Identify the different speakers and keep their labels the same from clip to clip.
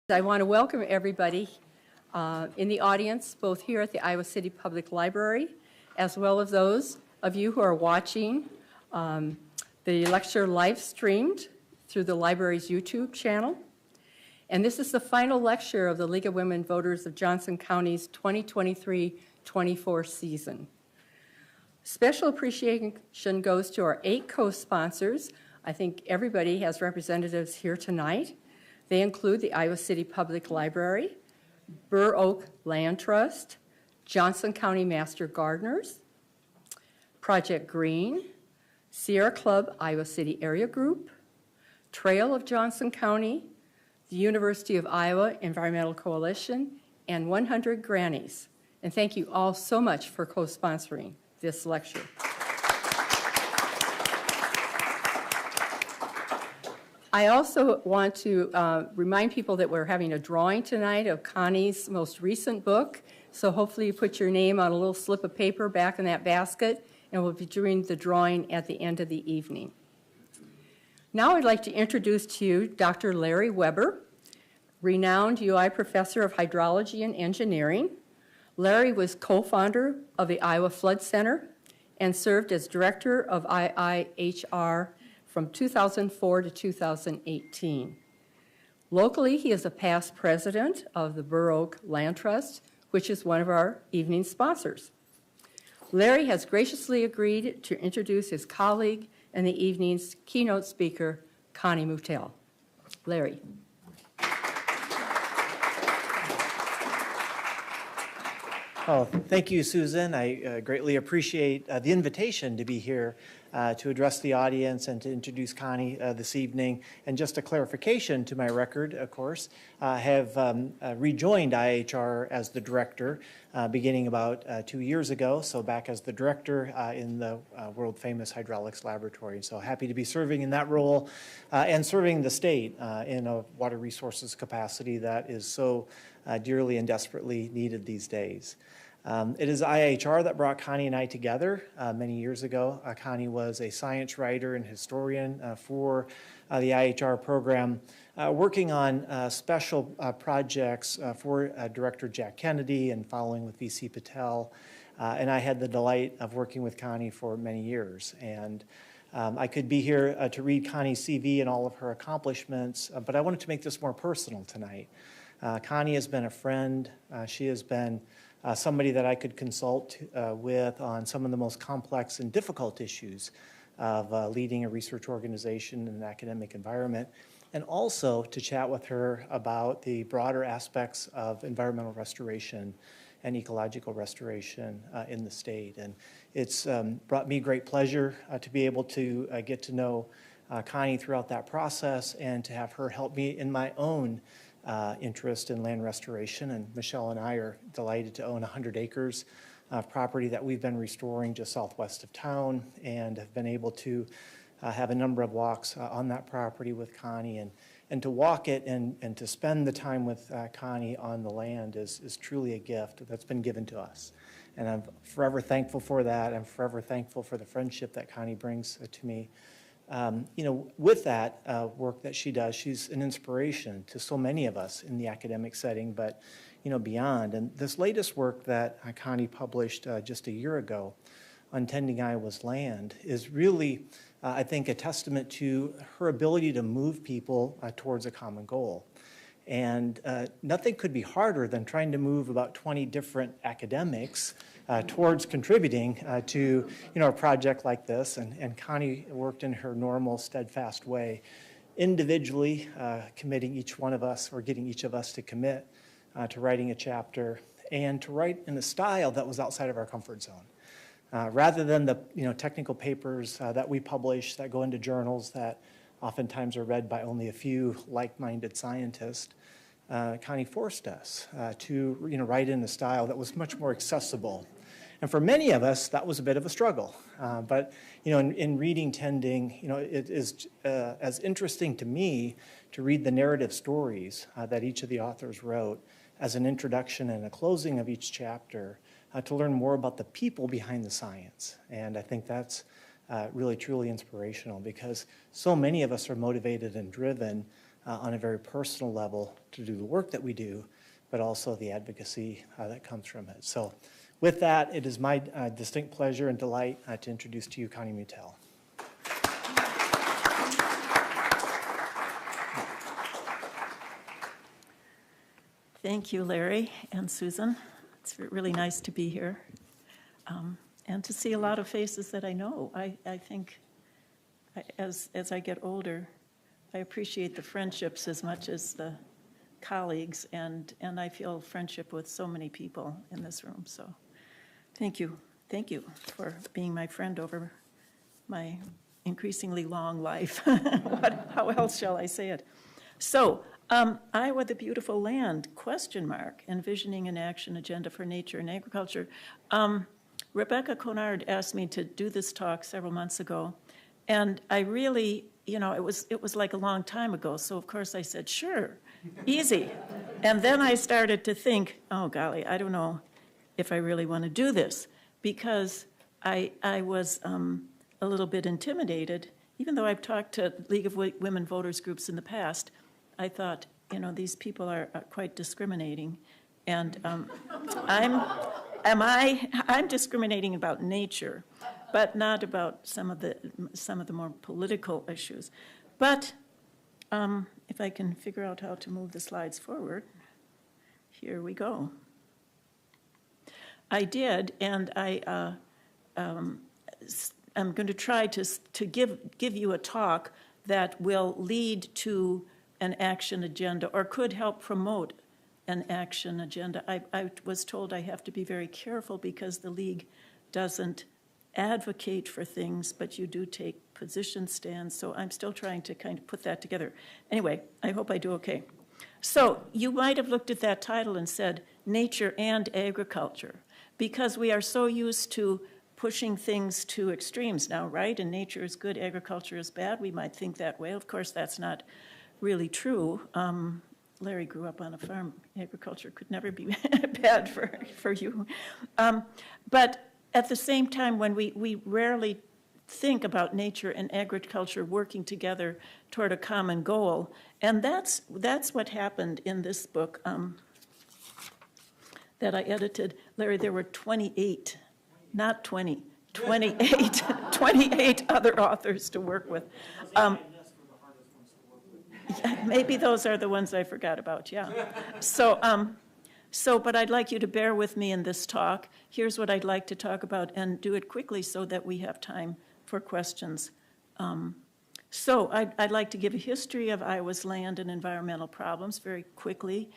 Speaker 1: I want to welcome everybody in the audience, both here at the Iowa City Public Library, as well as those of you who are watching the lecture live streamed through the library's YouTube channel. And this is the final lecture of the League of Women Voters of Johnson County's 2023-24 season. Special appreciation goes to our 8 co-sponsors. I think everybody has representatives here tonight. They include the Iowa City Public Library, Burr Oak Land Trust, Johnson County Master Gardeners, Project Green, Sierra Club Iowa City Area Group, Trail of Johnson County, the University of Iowa Environmental Coalition, and 100 Grannies. And thank you all so much for co-sponsoring this lecture. I also want to remind people that we're having a drawing tonight of Connie's most recent book. So hopefully you put your name on a little slip of paper back in that basket, and we'll be doing the drawing at the end of the evening. Now I'd like to introduce to you Dr. Larry Weber, renowned UI professor of hydrology and engineering. Larry was co-founder of the Iowa Flood Center and served as director of IIHR from 2004 to 2018. Locally, he is a past president of the Burr Oak Land Trust, which is one of our evening sponsors. Larry has graciously agreed to introduce his colleague and the evening's keynote speaker, Connie Mutel. Larry.
Speaker 2: Oh, thank you, Susan. I greatly appreciate the invitation to be here to address the audience and to introduce Connie this evening. And just a clarification to my record, of course, have rejoined IHR as the director beginning about 2 years ago, so back as the director in the world-famous hydraulics laboratory. So happy to be serving in that role and serving the state in a water resources capacity that is so dearly and desperately needed these days. It is IHR that brought Connie and I together many years ago. Connie was a science writer and historian for the IHR program, working on special projects for Director Jack Kennedy and following with VC Patel. And I had the delight of working with Connie for many years. And I could be here to read Connie's CV and all of her accomplishments, but I wanted to make this more personal tonight. Connie has been a friend. She has been somebody that I could consult with on some of the most complex and difficult issues of leading a research organization in an academic environment, and also to chat with her about the broader aspects of environmental restoration and ecological restoration in the state. And it's brought me great pleasure to be able to get to know Connie throughout that process and to have her help me in my own interest in land restoration. And Michelle and I are delighted to own 100 acres of property that we've been restoring just southwest of town, and have been able to have a number of walks on that property with Connie. And to walk it and to spend the time with Connie on the land is truly a gift that's been given to us. And I'm forever thankful for that. I'm forever thankful for the friendship that Connie brings to me. With that work that she does, she's an inspiration to so many of us in the academic setting, but, beyond. And this latest work that Connie published just a year ago on Tending Iowa's Land is really, I think, a testament to her ability to move people towards a common goal. And nothing could be harder than trying to move about 20 different academics towards contributing to a project like this. And Connie worked in her normal, steadfast way, individually committing each one of us, or getting each of us to commit to writing a chapter, and to write in a style that was outside of our comfort zone. Rather than the technical papers that we publish that go into journals that oftentimes are read by only a few like-minded scientists, Connie forced us to write in a style that was much more accessible. And for many of us, that was a bit of a struggle. But in reading Tending, it is as interesting to me to read the narrative stories that each of the authors wrote as an introduction and a closing of each chapter, to learn more about the people behind the science. And I think that's really, truly inspirational, because so many of us are motivated and driven on a very personal level to do the work that we do, but also the advocacy that comes from it. So with that, it is my distinct pleasure and delight to introduce to you Connie Mutel.
Speaker 3: Thank you, Larry and Susan. It's really nice to be here and to see a lot of faces that I know. I think as I get older, I appreciate the friendships as much as the colleagues, and I feel friendship with so many people in this room. So thank you. Thank you for being my friend over my increasingly long life. How else shall I say it? So, Iowa, the beautiful land, ? Envisioning an action agenda for nature and agriculture. Rebecca Conard asked me to do this talk several months ago, and I really, it was like a long time ago, so of course I said, sure, easy. And then I started to think, oh golly, I don't know if I really want to do this, because I was a little bit intimidated. Even though I've talked to League of Women Voters groups in the past, I thought, these people are quite discriminating, and I'm discriminating about nature, but not about some of the more political issues. But if I can figure out how to move the slides forward, here we go. I did, and I'm going to try to give you a talk that will lead to an action agenda, or could help promote an action agenda. I was told I have to be very careful because the League doesn't advocate for things, but you do take position stands, so I'm still trying to kind of put that together. Anyway, I hope I do okay. So you might have looked at that title and said, nature and agriculture, because we are so used to pushing things to extremes now, right? And nature is good, agriculture is bad. We might think that way. Of course, that's not really true. Larry grew up on a farm. Agriculture could never be bad for you. But at the same time, when we rarely think about nature and agriculture working together toward a common goal, and that's what happened in this book that I edited. Larry, there were 28, not 20, 28, 28 other authors to work with. Maybe those are the ones I forgot about, yeah. But I'd like you to bear with me in this talk. Here's what I'd like to talk about, and do it quickly so that we have time for questions. I'd like to give a history of Iowa's land and environmental problems very quickly.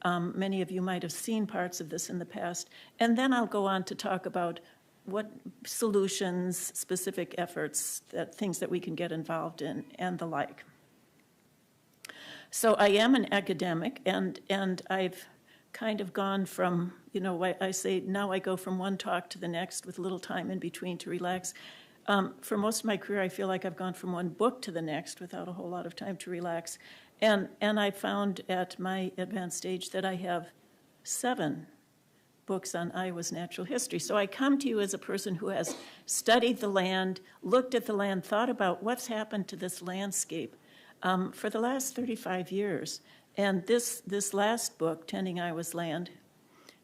Speaker 3: Many of you might have seen parts of this in the past. And then I'll go on to talk about what solutions, specific efforts, things that we can get involved in, and the like. So I am an academic, and I've kind of gone from, I say now I go from one talk to the next with little time in between to relax. For most of my career, I feel like I've gone from one book to the next without a whole lot of time to relax. And I found at my advanced age that I have 7 books on Iowa's natural history. So I come to you as a person who has studied the land, looked at the land, thought about what's happened to this landscape for the last 35 years. And this last book, Tending Iowa's Land,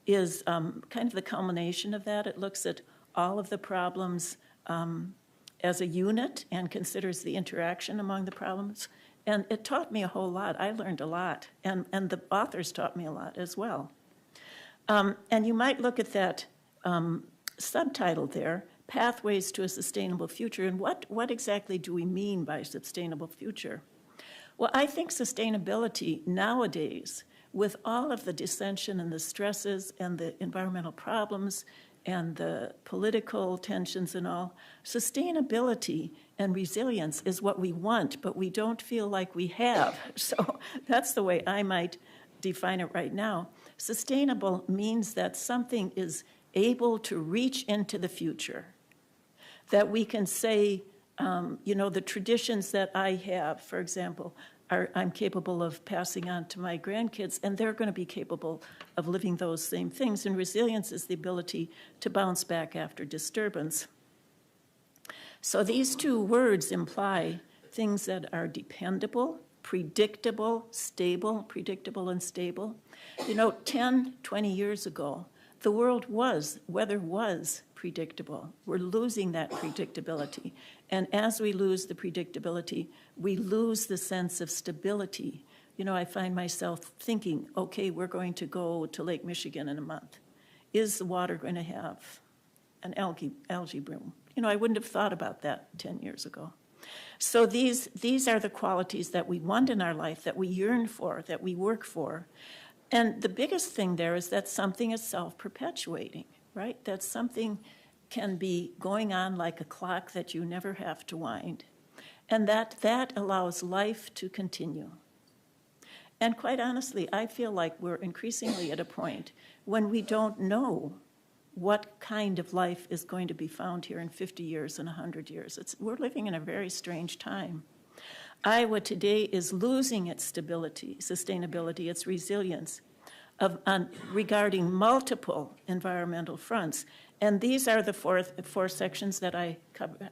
Speaker 3: is kind of the culmination of that. It looks at all of the problems as a unit and considers the interaction among the problems. And it taught me a whole lot. I learned a lot. And the authors taught me a lot as well. And you might look at that subtitle there, Pathways to a Sustainable Future. And what exactly do we mean by sustainable future? Well, I think sustainability nowadays, with all of the dissension and the stresses and the environmental problems and the political tensions and all, sustainability and resilience is what we want, but we don't feel like we have. So that's the way I might define it right now. Sustainable means that something is able to reach into the future, that we can say, the traditions that I have, for example, I'm capable of passing on to my grandkids, and they're going to be capable of living those same things. And resilience is the ability to bounce back after disturbance. So these two words imply things that are dependable, predictable and stable. 10, 20 years ago, the weather was predictable. We're losing that predictability. And as we lose the predictability, we lose the sense of stability. I find myself thinking, okay, we're going to go to Lake Michigan in a month. Is the water going to have an algae bloom? I wouldn't have thought about that 10 years ago. So these are the qualities that we want in our life, that we yearn for, that we work for. And the biggest thing there is that something is self-perpetuating, right? That something can be going on like a clock that you never have to wind. And that allows life to continue. And quite honestly, I feel like we're increasingly at a point when we don't know what kind of life is going to be found here in 50 years and 100 years. We're living in a very strange time. Iowa today is losing its stability, sustainability, its resilience regarding multiple environmental fronts. And these are the four sections that I cover,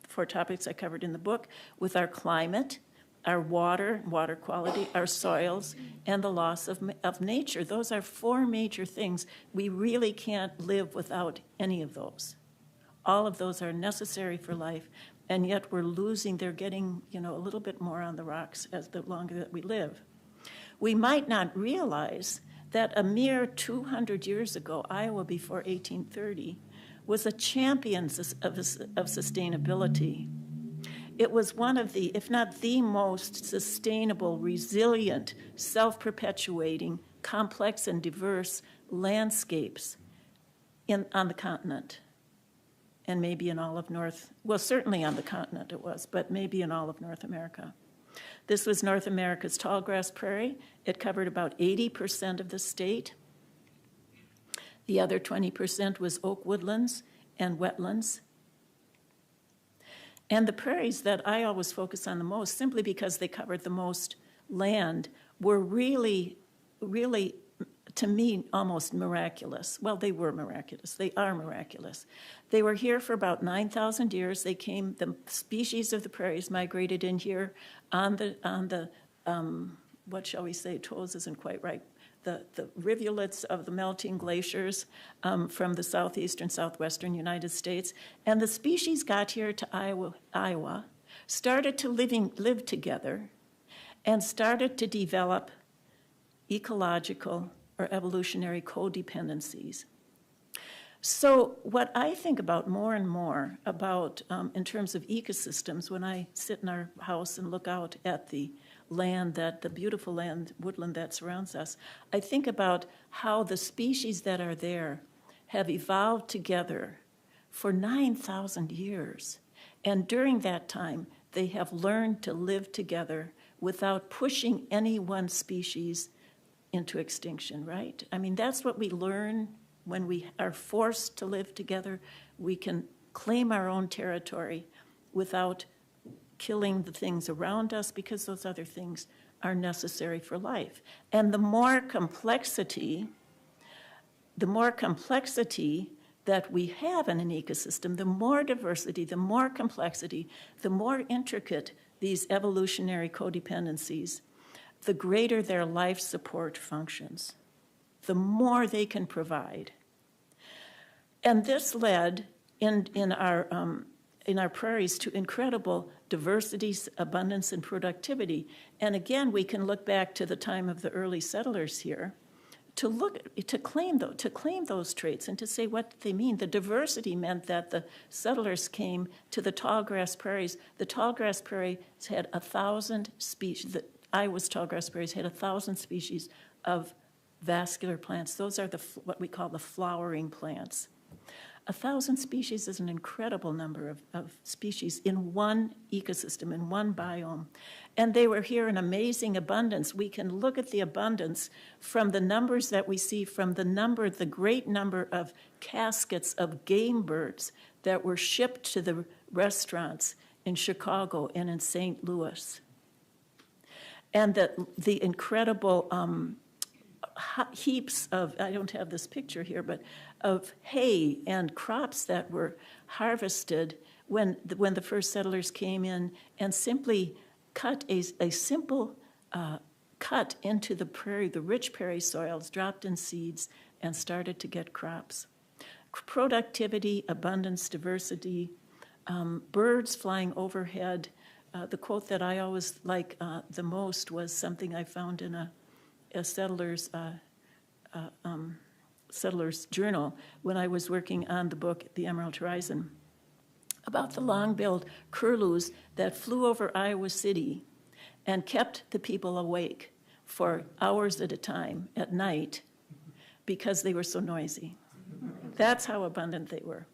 Speaker 3: 4 topics I covered in the book, with our climate, our water quality, our soils, and the loss of nature. Those are 4 major things. We really can't live without any of those. All of those are necessary for life, and yet they're getting, a little bit more on the rocks as the longer that we live. We might not realize that a mere 200 years ago, Iowa before 1830, was a champion of sustainability. It was one of the, if not the most sustainable, resilient, self-perpetuating, complex and diverse landscapes on the continent. And maybe in all of certainly on the continent it was, but maybe in all of North America. This was North America's tallgrass prairie. It covered about 80% of the state. The other 20% was oak woodlands and wetlands. And the prairies that I always focus on the most, simply because they covered the most land, were really, really, to me, almost miraculous. Well, they were miraculous. They are miraculous. They were here for about 9,000 years. The species of the prairies migrated in here on the what shall we say, toes isn't quite right, the rivulets of the melting glaciers from the southeastern, southwestern United States. And the species got here to Iowa, started to live together, and started to develop ecological or evolutionary codependencies. So what I think about more and more about in terms of ecosystems, when I sit in our house and look out at the beautiful woodland that surrounds us, I think about how the species that are there have evolved together for 9,000 years. And during that time, they have learned to live together without pushing any one species into extinction, right? I mean, that's what we learn when we are forced to live together. We can claim our own territory without killing the things around us, because those other things are necessary for life. And the more complexity that we have in an ecosystem, the more diversity, the more complexity, the more intricate these evolutionary codependencies, the greater their life support functions, the more they can provide. And this led in our prairies to incredible diversity, abundance, and productivity. And again, we can look back to the time of the early settlers here to claim those traits and to say what they mean. The diversity meant that the settlers came to the tallgrass prairies. The tallgrass prairies had 1,000 species. Iowa's tallgrass prairies had 1,000 species of vascular plants. Those are what we call the flowering plants. 1,000 species is an incredible number of species in one ecosystem, in one biome. And they were here in amazing abundance. We can look at the abundance from the numbers that we see, from the great number of caskets of game birds that were shipped to the restaurants in Chicago and in St. Louis. And the incredible heaps of, I don't have this picture here, but of hay and crops that were harvested when the first settlers came in and simply cut a simple cut into the prairie, the rich prairie soils, dropped in seeds, and started to get crops. Productivity, abundance, diversity, birds flying overhead. The quote that I always like the most was something I found in a settler's journal when I was working on the book The Emerald Horizon, about the long-billed curlews that flew over Iowa City and kept the people awake for hours at a time at night because they were so noisy. That's how abundant they were.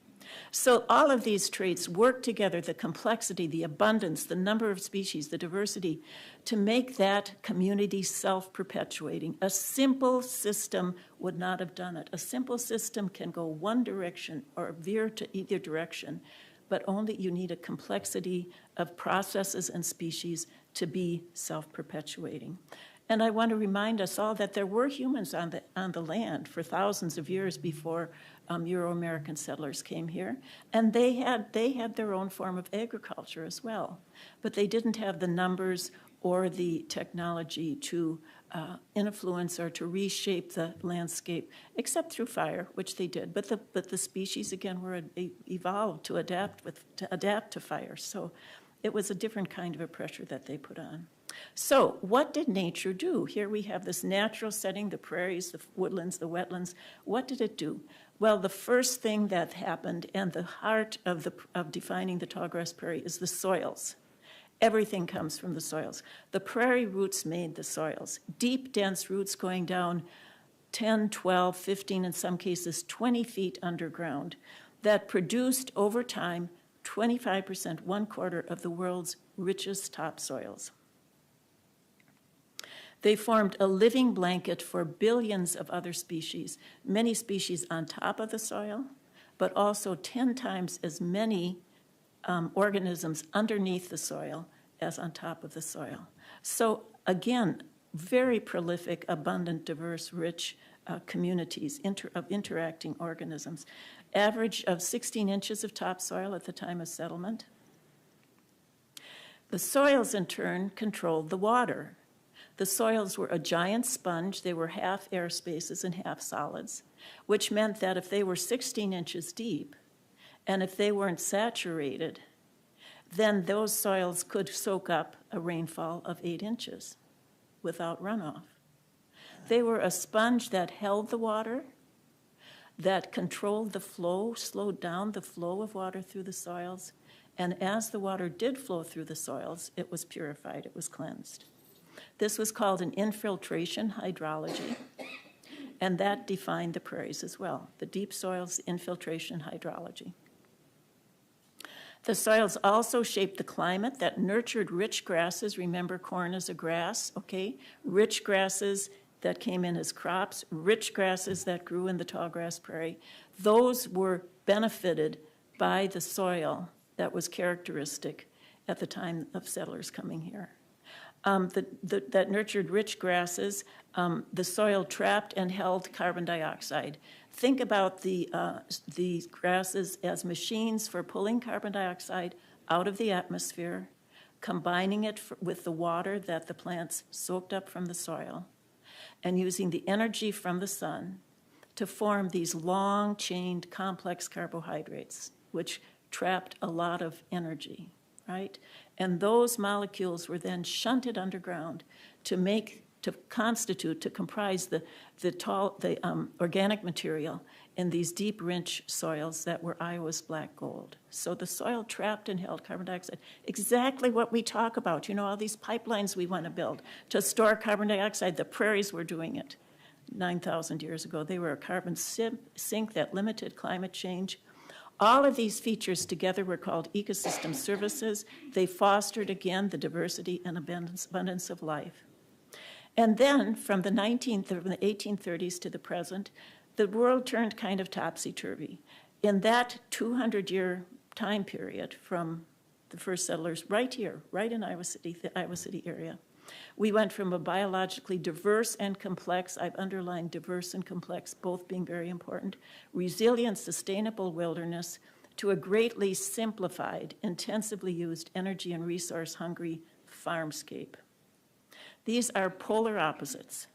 Speaker 3: So all of these traits work together, the complexity, the abundance, the number of species, the diversity, to make that community self-perpetuating. A simple system would not have done it. A simple system can go one direction or veer to either direction, but only you need a complexity of processes and species to be self-perpetuating. And I want to remind us all that there were humans on the land for thousands of years before Euro-American settlers came here, and they had their own form of agriculture as well, but they didn't have the numbers or the technology to influence or to reshape the landscape, except through fire, which they did. But the species again were evolved to adapt to fire. So it was a different kind of a pressure that they put on. So what did nature do? Here we have this natural setting, the prairies, the woodlands, the wetlands. What did it do? Well, the first thing that happened, and the heart of defining the tallgrass prairie, is the soils. Everything comes from the soils. The prairie roots made the soils. Deep, dense roots going down 10, 12, 15, in some cases 20 feet underground, that produced over time 25%, 1/4 of the world's richest topsoils. They formed a living blanket for billions of other species, many species on top of the soil, but also 10 times as many organisms underneath the soil as on top of the soil. So again, very prolific, abundant, diverse, rich communities of interacting organisms. Average of 16 inches of topsoil at the time of settlement. The soils, in turn, controlled the water. The soils were a giant sponge. They were half air spaces and half solids, which meant that if they were 16 inches deep, and if they weren't saturated, then those soils could soak up a rainfall of 8 inches without runoff. They were a sponge that held the water, that controlled the flow, slowed down the flow of water through the soils, and as the water did flow through the soils, it was purified, it was cleansed. This was called an infiltration hydrology, and that defined the prairies as well, the deep soils, infiltration hydrology. The soils also shaped the climate that nurtured rich grasses. Remember, corn is a grass, okay? Rich grasses that came in as crops, rich grasses that grew in the tallgrass prairie. Those were benefited by the soil that was characteristic at the time of settlers coming here. That nurtured rich grasses, the soil trapped and held carbon dioxide. Think about the grasses as machines for pulling carbon dioxide out of the atmosphere, combining it with the water that the plants soaked up from the soil, and using the energy from the sun to form these long-chained complex carbohydrates, which trapped a lot of energy, right? And those molecules were then shunted underground to comprise the organic material in these deep, rich soils that were Iowa's black gold. So the soil trapped and held carbon dioxide. Exactly what we talk about. You know, all these pipelines we want to build to store carbon dioxide. The prairies were doing it 9,000 years ago. They were a carbon sink that limited climate change. All of these features together were called ecosystem services. They fostered, again, the diversity and abundance of life. And then from the 1830s to the present, the world turned kind of topsy-turvy. In that 200-year time period from the first settlers right here, right in Iowa City, the Iowa City area, we went from a biologically diverse and complex, I've underlined diverse and complex, both being very important, resilient, sustainable wilderness, to a greatly simplified, intensively used, energy and resource-hungry farmscape. These are polar opposites.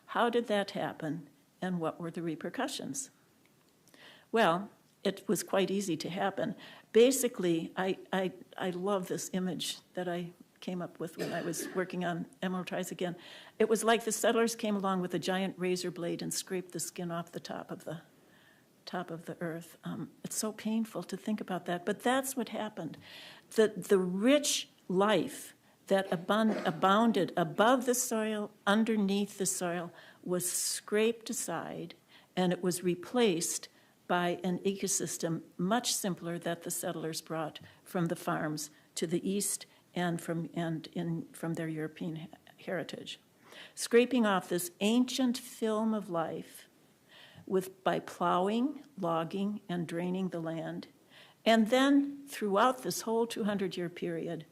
Speaker 3: How did that happen, and what were the repercussions? Well, it was quite easy to happen. Basically, I love this image that I came up with when I was working on Emerald Rise again. It was like the settlers came along with a giant razor blade and scraped the skin off the top of the earth. It's so painful to think about that, but that's what happened. The rich life that abounded above the soil, underneath the soil, was scraped aside, and it was replaced by an ecosystem much simpler that the settlers brought from the farms to the east and from their European heritage. Scraping off this ancient film of life by plowing, logging, and draining the land, and then throughout this whole 200-year period,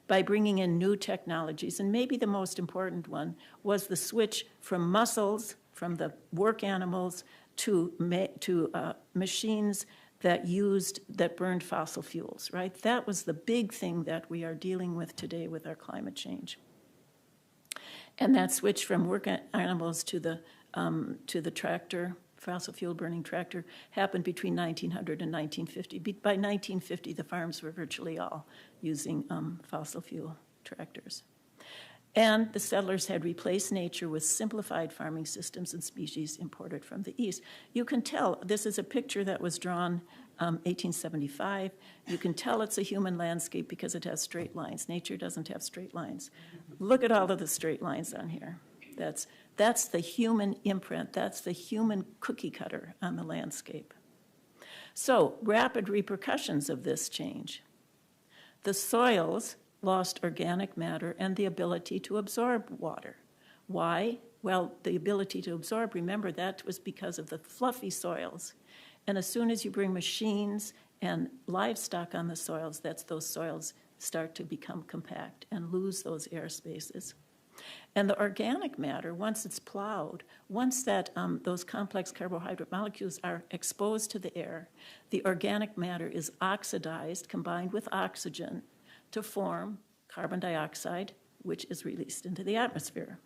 Speaker 3: by bringing in new technologies. And maybe the most important one was the switch from muscles, from the work animals, to machines that burned fossil fuels, right? That was the big thing that we are dealing with today with our climate change. And that switch from work animals to the tractor, fossil fuel burning tractor, happened between 1900 and 1950. By 1950, the farms were virtually all using fossil fuel tractors. And the settlers had replaced nature with simplified farming systems and species imported from the east. You can tell, this is a picture that was drawn 1875. You can tell it's a human landscape because it has straight lines. Nature doesn't have straight lines. Look at all of the straight lines on here. That's the human imprint. That's the human cookie cutter on the landscape. So, rapid repercussions of this change. The soils lost organic matter and the ability to absorb water. Why? Well, the ability to absorb, remember, that was because of the fluffy soils. And as soon as you bring machines and livestock on the soils, those soils start to become compact and lose those air spaces. And the organic matter, once it's plowed, once those complex carbohydrate molecules are exposed to the air, the organic matter is oxidized, combined with oxygen, to form carbon dioxide, which is released into the atmosphere.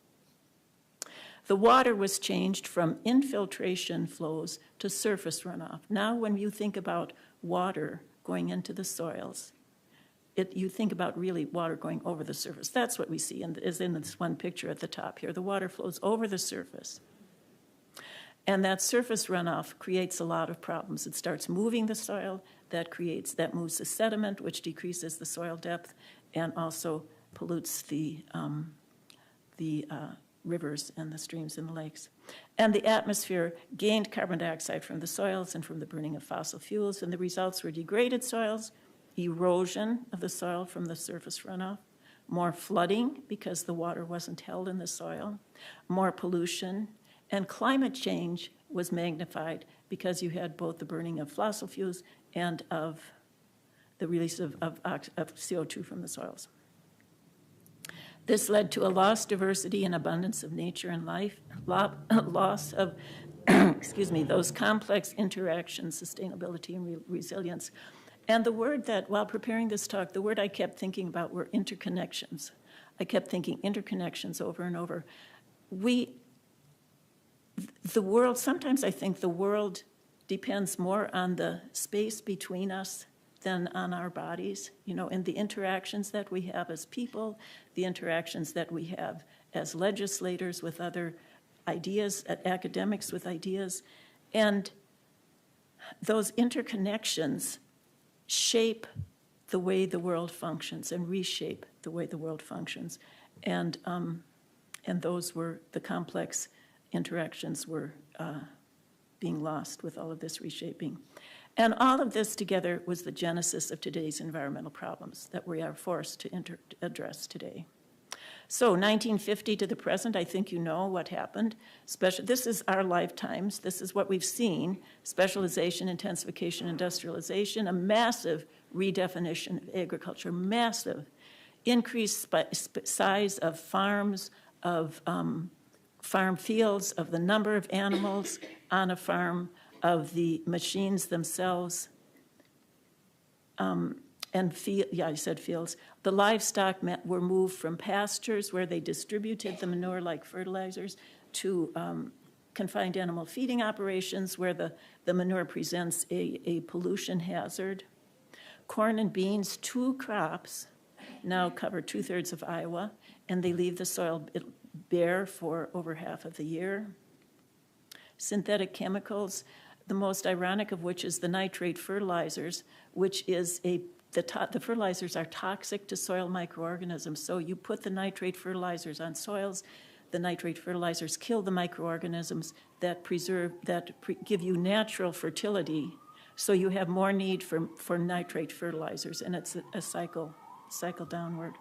Speaker 3: The water was changed from infiltration flows to surface runoff. Now, when you think about water going into the soils, you think about really water going over the surface. That's what we see is in this one picture at the top here. The water flows over the surface. And that surface runoff creates a lot of problems. It starts moving the soil, that moves the sediment, which decreases the soil depth, and also pollutes the rivers and the streams and the lakes. And the atmosphere gained carbon dioxide from the soils and from the burning of fossil fuels, and the results were degraded soils, erosion of the soil from the surface runoff, more flooding because the water wasn't held in the soil, more pollution, and climate change was magnified because you had both the burning of fossil fuels and of the release of CO2 from the soils. This led to a lost diversity and abundance of nature and life, loss of those complex interactions, sustainability and resilience. And the word that, while preparing this talk, the word I kept thinking about were interconnections. I kept thinking interconnections over and over. The world, sometimes I think the world depends more on the space between us than on our bodies, and the interactions that we have as people, the interactions that we have as legislators with other ideas, academics with ideas. And those interconnections shape the way the world functions and reshape the way the world functions. And those were the complex interactions were being lost with all of this reshaping. And all of this together was the genesis of today's environmental problems that we are forced to address today. So 1950 to the present, I think you know what happened. This is our lifetimes. This is what we've seen. Specialization, intensification, industrialization, a massive redefinition of agriculture, massive increased size of farms, of farm fields, of the number of animals on a farm, of the machines themselves. I said fields. The livestock were moved from pastures where they distributed the manure like fertilizers to confined animal feeding operations where the manure presents a pollution hazard. Corn and beans, 2 crops, now cover 2/3 of Iowa, and they leave the soil bare for over half of the year. Synthetic chemicals, the most ironic of which is the nitrate fertilizers, which is the fertilizers are toxic to soil microorganisms. So you put the nitrate fertilizers on soils, the nitrate fertilizers kill the microorganisms that give you natural fertility. So you have more need for nitrate fertilizers, and it's a cycle downward.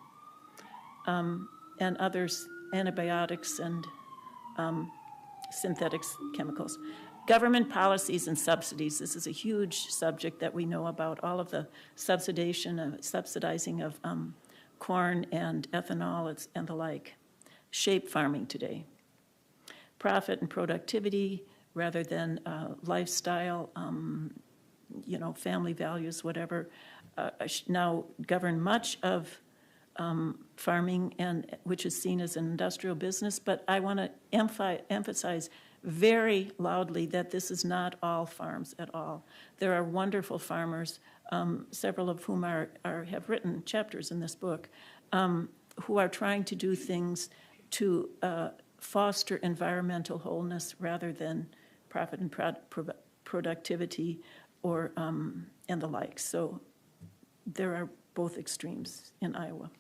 Speaker 3: And others, antibiotics and synthetic chemicals. Government policies and subsidies. This is a huge subject that we know about, all of the subsidizing of corn and ethanol and the like. Shape farming today. Profit and productivity rather than lifestyle, family values, whatever, now govern much of farming, and which is seen as an industrial business. But I want to emphasize very loudly that this is not all farms at all. There are wonderful farmers, several of whom have written chapters in this book, who are trying to do things to foster environmental wholeness rather than profit and productivity or and the like. So there are both extremes in Iowa.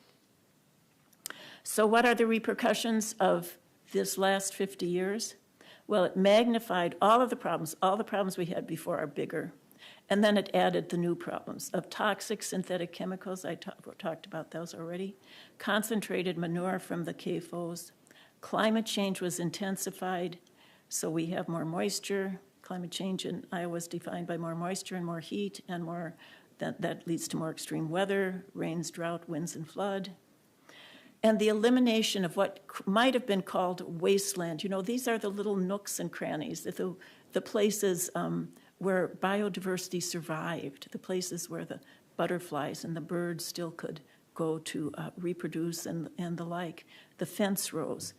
Speaker 3: So what are the repercussions of this last 50 years? Well, it magnified all of the problems. All the problems we had before are bigger. And then it added the new problems of toxic synthetic chemicals. I talked about those already. Concentrated manure from the CAFOs. Climate change was intensified, so we have more moisture. Climate change in Iowa is defined by more moisture and more heat, and more that leads to more extreme weather, rains, drought, winds, and flood. And the elimination of what might have been called wasteland. These are the little nooks and crannies, the places where biodiversity survived, the places where the butterflies and the birds still could go to reproduce and the like, the fence rows.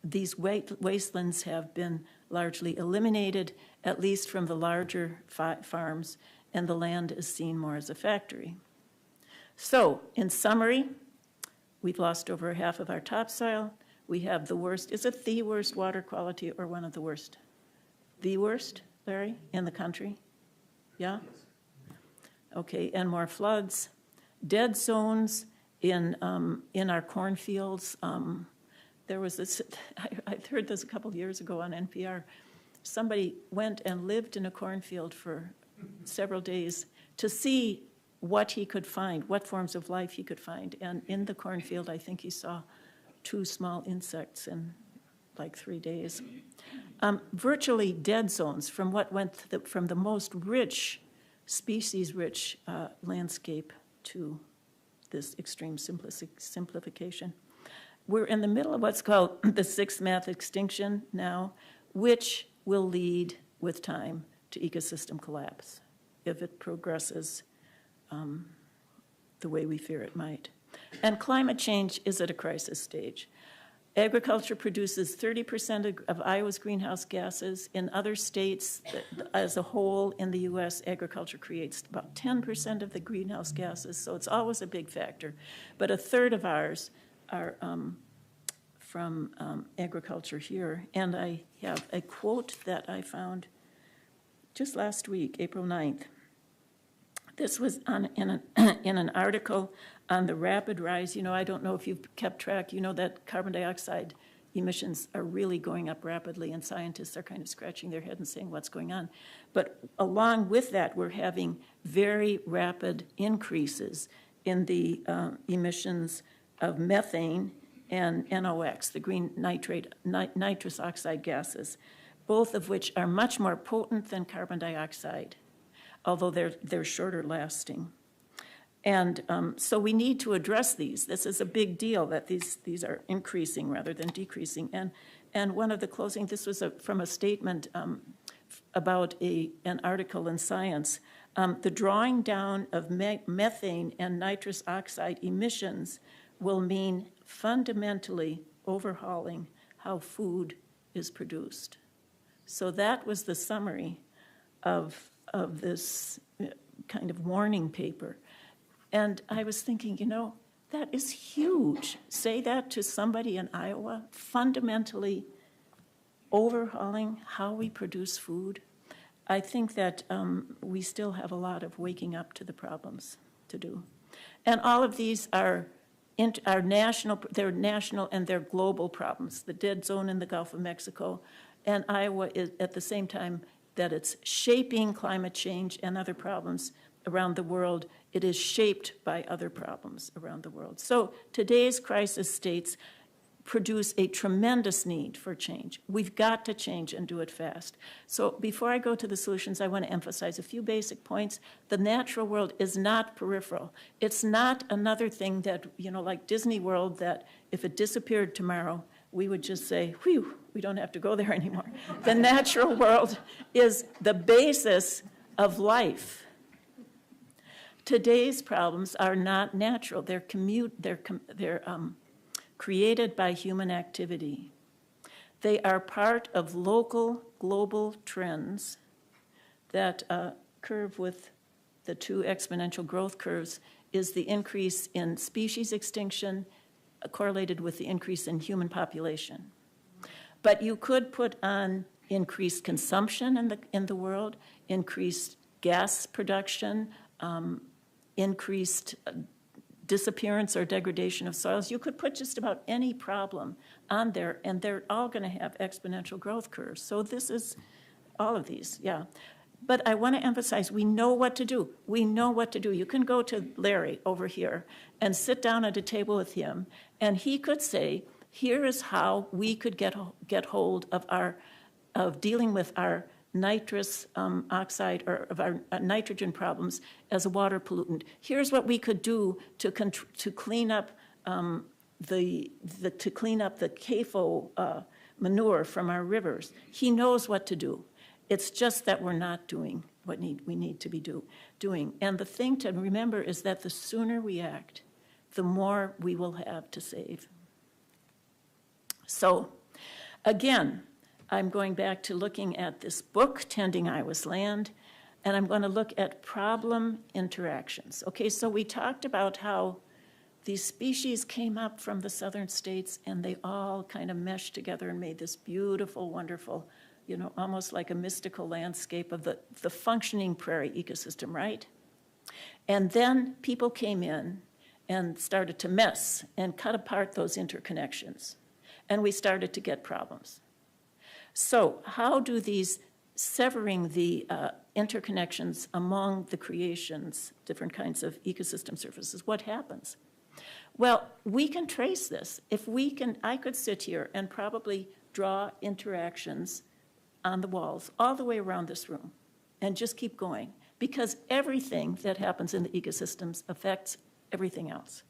Speaker 3: These wastelands have been largely eliminated, at least from the larger farms, and the land is seen more as a factory. So, in summary, we've lost over half of our topsoil. We have the worst, is it the worst water quality or one of the worst? The worst, Larry, in the country? Yeah? Okay, and more floods. Dead zones in our cornfields. There was this, I heard this a couple of years ago on NPR. Somebody went and lived in a cornfield for several days to see what he could find, what forms of life he could find. And in the cornfield, I think he saw 2 small insects in like 3 days. Virtually dead zones from what went from the most rich, species-rich landscape to this extreme simplification. We're in the middle of what's called the 6th mass extinction now, which will lead with time to ecosystem collapse if it progresses the way we fear it might. And climate change is at a crisis stage. Agriculture produces 30% of Iowa's greenhouse gases. In other states, as a whole in the U.S., agriculture creates about 10% of the greenhouse gases, so it's always a big factor. But a third of ours are from agriculture here. And I have a quote that I found just last week, April 9th. This was in an article on the rapid rise. I don't know if you've kept track. That carbon dioxide emissions are really going up rapidly, and scientists are kind of scratching their head and saying, what's going on? But along with that, we're having very rapid increases in the emissions of methane and NOx, the green nitrous oxide gases, both of which are much more potent than carbon dioxide, although they're shorter lasting. And so we need to address these. This is a big deal that these are increasing rather than decreasing. And one of the closing, this was from a statement about an article in Science. The drawing down of methane and nitrous oxide emissions will mean fundamentally overhauling how food is produced. So that was the summary of this kind of warning paper. And I was thinking, that is huge. Say that to somebody in Iowa, fundamentally overhauling how we produce food. I think that we still have a lot of waking up to the problems to do. And all of these are national, they're national and they're global problems. The dead zone in the Gulf of Mexico, and Iowa is at the same time that it's shaping climate change and other problems around the world, it is shaped by other problems around the world. So today's crisis states produce a tremendous need for change. We've got to change and do it fast. So before I go to the solutions, I want to emphasize a few basic points. The natural world is not peripheral. It's not another thing that, like Disney World, that if it disappeared tomorrow, we would just say, whew, we don't have to go there anymore. The natural world is the basis of life. Today's problems are not natural. They're created by human activity. They are part of local, global trends. That curve with the two exponential growth curves is the increase in species extinction correlated with the increase in human population. But you could put on increased consumption in the world, increased gas production, increased disappearance or degradation of soils. You could put just about any problem on there, and they're all going to have exponential growth curves. So this is all of these, yeah. But I want to emphasize, we know what to do. We know what to do. You can go to Larry over here and sit down at a table with him, and he could say, here is how we could get hold of dealing with our nitrous oxide or of our nitrogen problems as a water pollutant. Here's what we could do to clean up the CAFO manure from our rivers. He knows what to do. It's just that we're not doing what we need to be doing. And the thing to remember is that the sooner we act, the more we will have to save. So, again, I'm going back to looking at this book, Tending Iowa's Land, and I'm going to look at problem interactions. Okay, so we talked about how these species came up from the southern states and they all kind of meshed together and made this beautiful, wonderful, almost like a mystical landscape of the functioning prairie ecosystem, right? And then people came in and started to mess and cut apart those interconnections. And we started to get problems. So how do these severing the interconnections among the creations, different kinds of ecosystem surfaces, what happens? Well, we can trace this. I could sit here and probably draw interactions on the walls all the way around this room and just keep going, because everything that happens in the ecosystems affects everything else.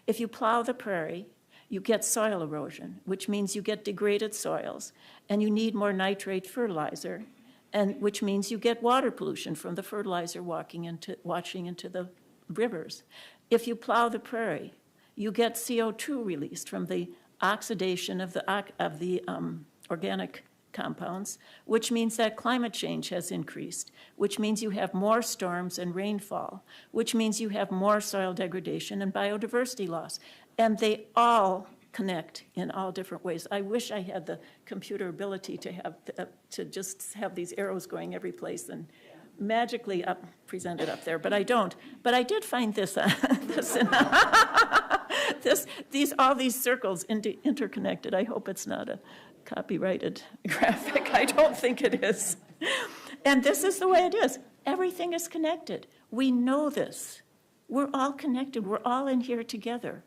Speaker 3: If you plow the prairie, you get soil erosion, which means you get degraded soils, and you need more nitrate fertilizer, and which means you get water pollution from the fertilizer washing into the rivers. If you plow the prairie, you get CO2 released from the oxidation of the organic compounds, which means that climate change has increased, which means you have more storms and rainfall, which means you have more soil degradation and biodiversity loss. And they all connect in all different ways. I wish I had the computer ability to just have these arrows going every place and magically present it up there, but I don't. But I did find all these circles interconnected. I hope it's not a copyrighted graphic. I don't think it is. And this is the way it is. Everything is connected. We know this. We're all connected. We're all in here together,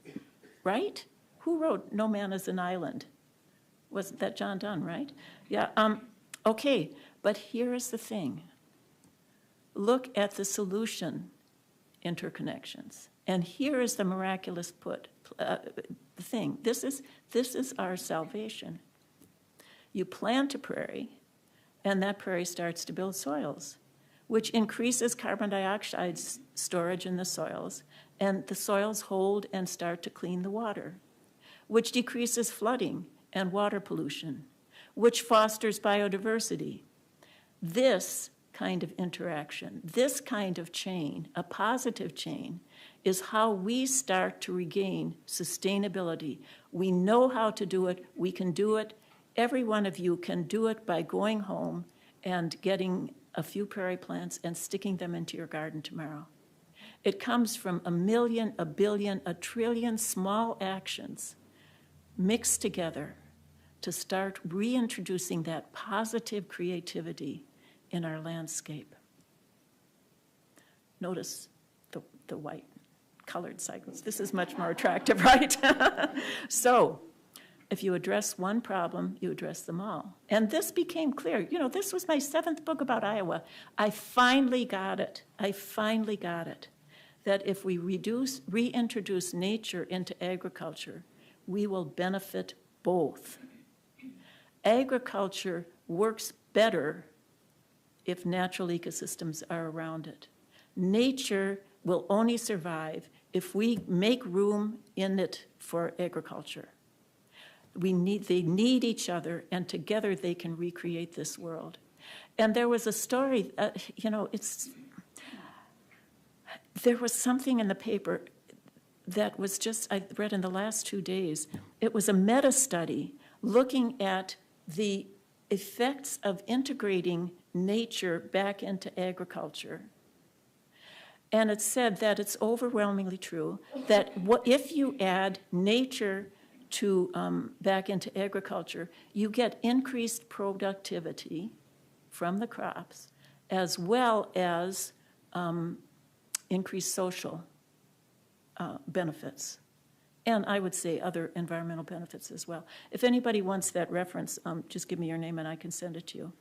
Speaker 3: right? Who wrote No Man is an Island? Wasn't that John Donne, right? Yeah, okay, but here is the thing. Look at the solution interconnections. And here is the miraculous thing. This is our salvation. You plant a prairie, and that prairie starts to build soils, which increases carbon dioxide storage in the soils, and the soils hold and start to clean the water, which decreases flooding and water pollution, which fosters biodiversity. This kind of interaction, this kind of chain, a positive chain, is how we start to regain sustainability. We know how to do it. We can do it. Every one of you can do it by going home and getting a few prairie plants and sticking them into your garden tomorrow. It comes from 1 million, 1 billion, 1 trillion small actions mixed together to start reintroducing that positive creativity in our landscape. Notice the white colored cycles. This is much more attractive, right? So, if you address one problem, you address them all. And this became clear. You know, this was my 7th book about Iowa. I finally got it. That if we reintroduce nature into agriculture, we will benefit both. Agriculture works better if natural ecosystems are around it. Nature will only survive if we make room in it for agriculture. They need each other, and together they can recreate this world. And there was a story, there was something in the paper that was just, I read in the last 2 days. It was a meta-study looking at the effects of integrating nature back into agriculture. And it said that it's overwhelmingly true that if you add nature back into agriculture, you get increased productivity from the crops, as well as increased social benefits. And I would say other environmental benefits as well. If anybody wants that reference, just give me your name and I can send it to you.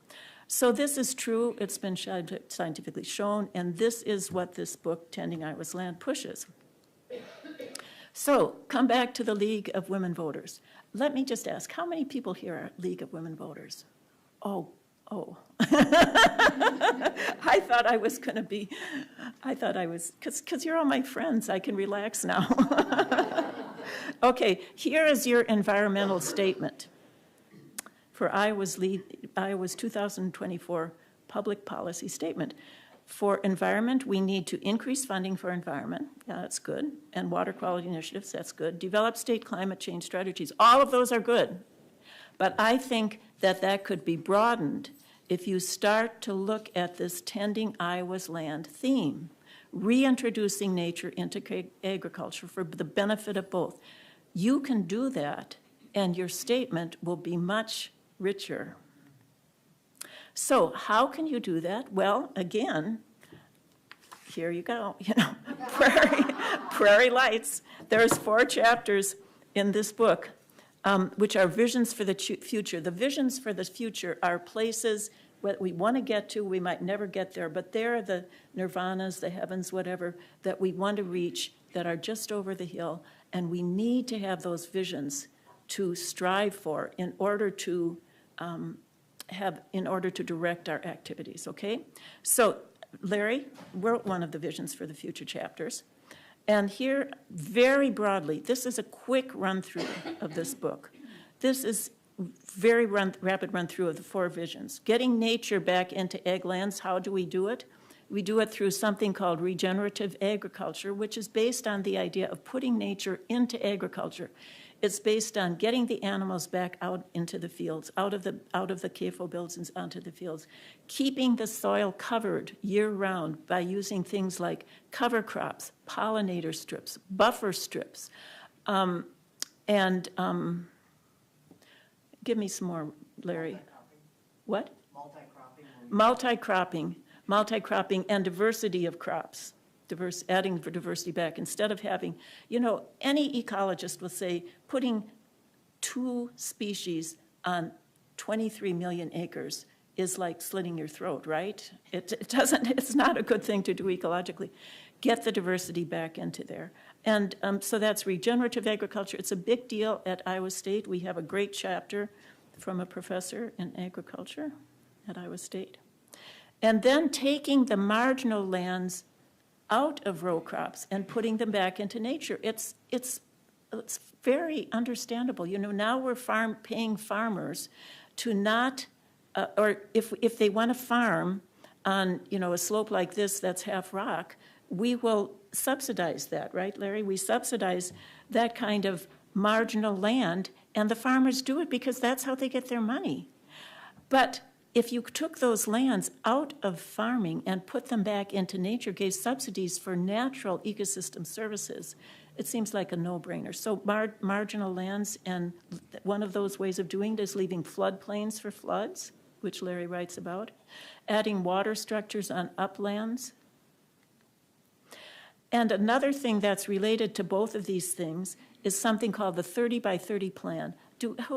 Speaker 3: So this is true. It's been scientifically shown, and this is what this book, Tending Iowa's Land, pushes. So come back to the League of Women Voters. Let me just ask, how many people here are League of Women Voters? Oh. I thought I was, because you're all my friends, I can relax now. Okay, here is your environmental statement for Iowa's 2024 public policy statement. For environment, we need to increase funding for environment, yeah, that's good, and water quality initiatives, that's good. Develop state climate change strategies, all of those are good. But I think that could be broadened if you start to look at this Tending Iowa's Land theme, reintroducing nature into agriculture for the benefit of both. You can do that, and your statement will be much richer. So how can you do that? Well, again, here you go, Prairie Lights. There's 4 chapters in this book, which are visions for the future. The visions for the future are places that we want to get to. We might never get there, but they're the nirvanas, the heavens, whatever, that we want to reach, that are just over the hill, and we need to have those visions to strive for in order to direct our activities, okay? So Larry wrote one of the visions for the future chapters. And here, very broadly, this is a quick run-through of this book. This is very rapid run-through of the 4 visions. Getting nature back into ag lands, how do we do it? We do it through something called regenerative agriculture, which is based on the idea of putting nature into agriculture. It's based on getting the animals back out into the fields, out of the CAFO buildings onto the fields, keeping the soil covered year-round by using things like cover crops, pollinator strips, buffer strips, give me some more, Larry. What? Multi-cropping and diversity of crops. Adding diversity back instead of having, any ecologist will say putting 2 species on 23 million acres is like slitting your throat, right? It's not a good thing to do ecologically. Get the diversity back into there. And so that's regenerative agriculture. It's a big deal at Iowa State. We have a great chapter from a professor in agriculture. at Iowa State. And then taking the marginal lands out of row crops and putting them back into nature. It's very understandable. You know, now we're paying farmers to not, or if they want to farm on, you know, a slope like this that's half rock, we will subsidize that, right, Larry? We subsidize that kind of marginal land, and the farmers do it because that's how they get their money. But if you took those lands out of farming and put them back into nature, gave subsidies for natural ecosystem services, it seems like a no-brainer. So marginal lands, and one of those ways of doing it is leaving floodplains for floods, which Larry writes about, adding water structures on uplands. And another thing that's related to both of these things is something called the 30 by 30 plan.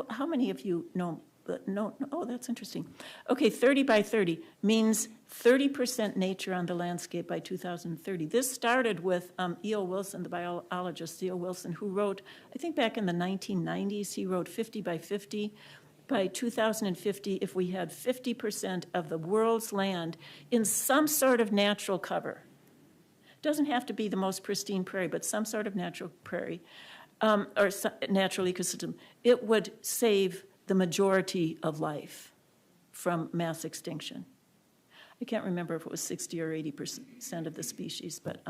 Speaker 3: How many of you know? No, oh, that's interesting. Okay, 30 by 30 means 30% nature on the landscape by 2030. This started with E.O. Wilson, the biologist E.O. Wilson, who wrote, I think back in the 1990s, he wrote 50 by 50. By 2050, if we had 50% of the world's land in some sort of natural cover, doesn't have to be the most pristine prairie, but some sort of natural prairie or natural ecosystem, it would save the majority of life from mass extinction. I can't remember if it was 60 or 80% of the species, but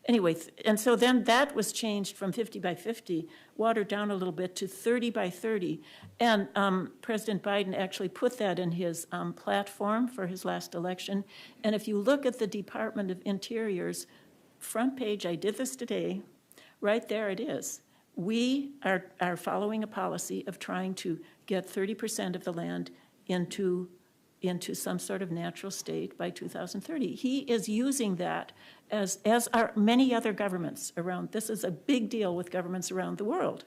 Speaker 3: anyway, and so then that was changed from 50 by 50, watered down a little bit to 30 by 30, and President Biden actually put that in his platform for his last election. And if you look at the Department of Interior's front page, I did this today, right there it is. We are following a policy of trying to get 30% of the land into some sort of natural state by 2030. He is using that as are many other governments around. This is a big deal with governments around the world,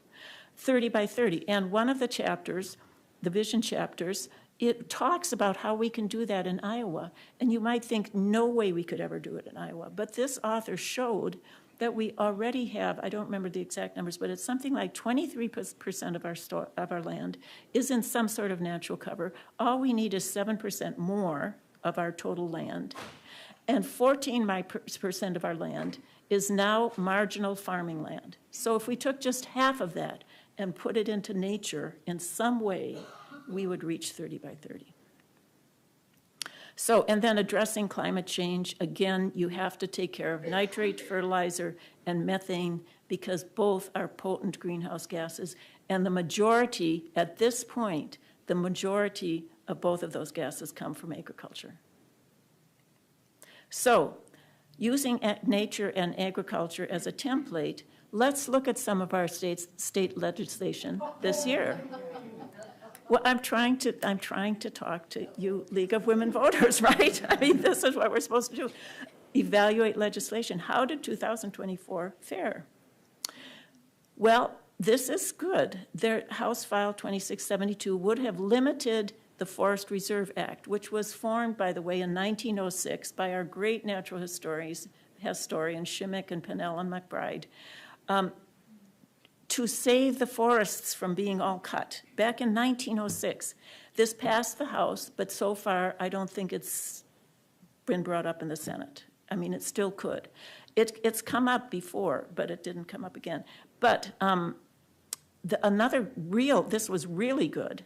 Speaker 3: 30 by 30. And one of the chapters, the vision chapters, it talks about how we can do that in Iowa. And you might think, no way we could ever do it in Iowa. But this author showed that we already have, I don't remember the exact numbers, but it's something like 23% of our land is in some sort of natural cover. All we need is 7% more of our total land. And 14% of our land is now marginal farming land. So if we took just half of that and put it into nature in some way, we would reach 30 by 30. So, and then addressing climate change, again, you have to take care of nitrate fertilizer and methane because both are potent greenhouse gases. And the majority, at this point, the majority of both of those gases come from agriculture. So, using nature and agriculture as a template, let's look at some of our state legislation this year. Well, I'm trying to talk to you, League of Women Voters, right? I mean, this is what we're supposed to do. Evaluate legislation. How did 2024 fare? Well, this is good. Their House File 2672 would have limited the Forest Reserve Act, which was formed, by the way, in 1906 by our great natural historians Shimmick and Pennell and McBride, to save the forests from being all cut. Back in 1906, this passed the House, but so far I don't think it's been brought up in the Senate. I mean, it still could. It's come up before, but it didn't come up again. But this was really good,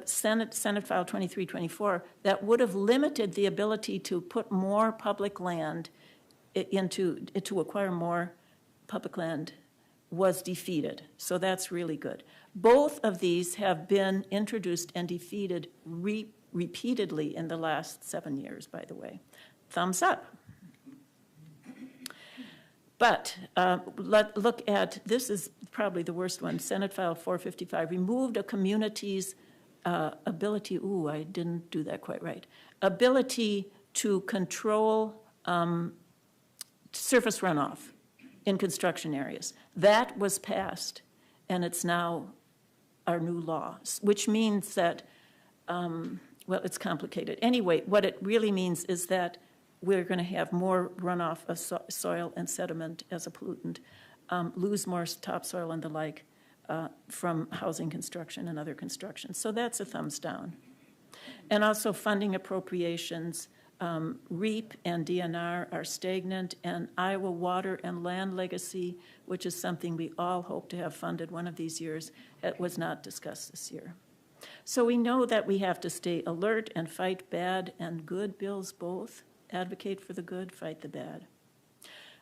Speaker 3: Senate File 2324, that would have limited the ability to put more public land to acquire more public land was defeated. So that's really good. Both of these have been introduced and defeated repeatedly in the last 7 years, by the way. Thumbs up. But look at, this is probably the worst one, Senate File 455, removed a community's ability, I didn't do that quite right, ability to control surface runoff in construction areas. That was passed, and it's now our new law, which means that, well, it's complicated. Anyway, what it really means is that we're going to have more runoff of soil and sediment as a pollutant, lose more topsoil and the like from housing construction and other construction. So that's a thumbs down. And also funding appropriations. REAP and DNR are stagnant, and Iowa Water and Land Legacy, which is something we all hope to have funded one of these years, it was not discussed this year. So we know that we have to stay alert and fight bad and good bills both. Advocate for the good, fight the bad.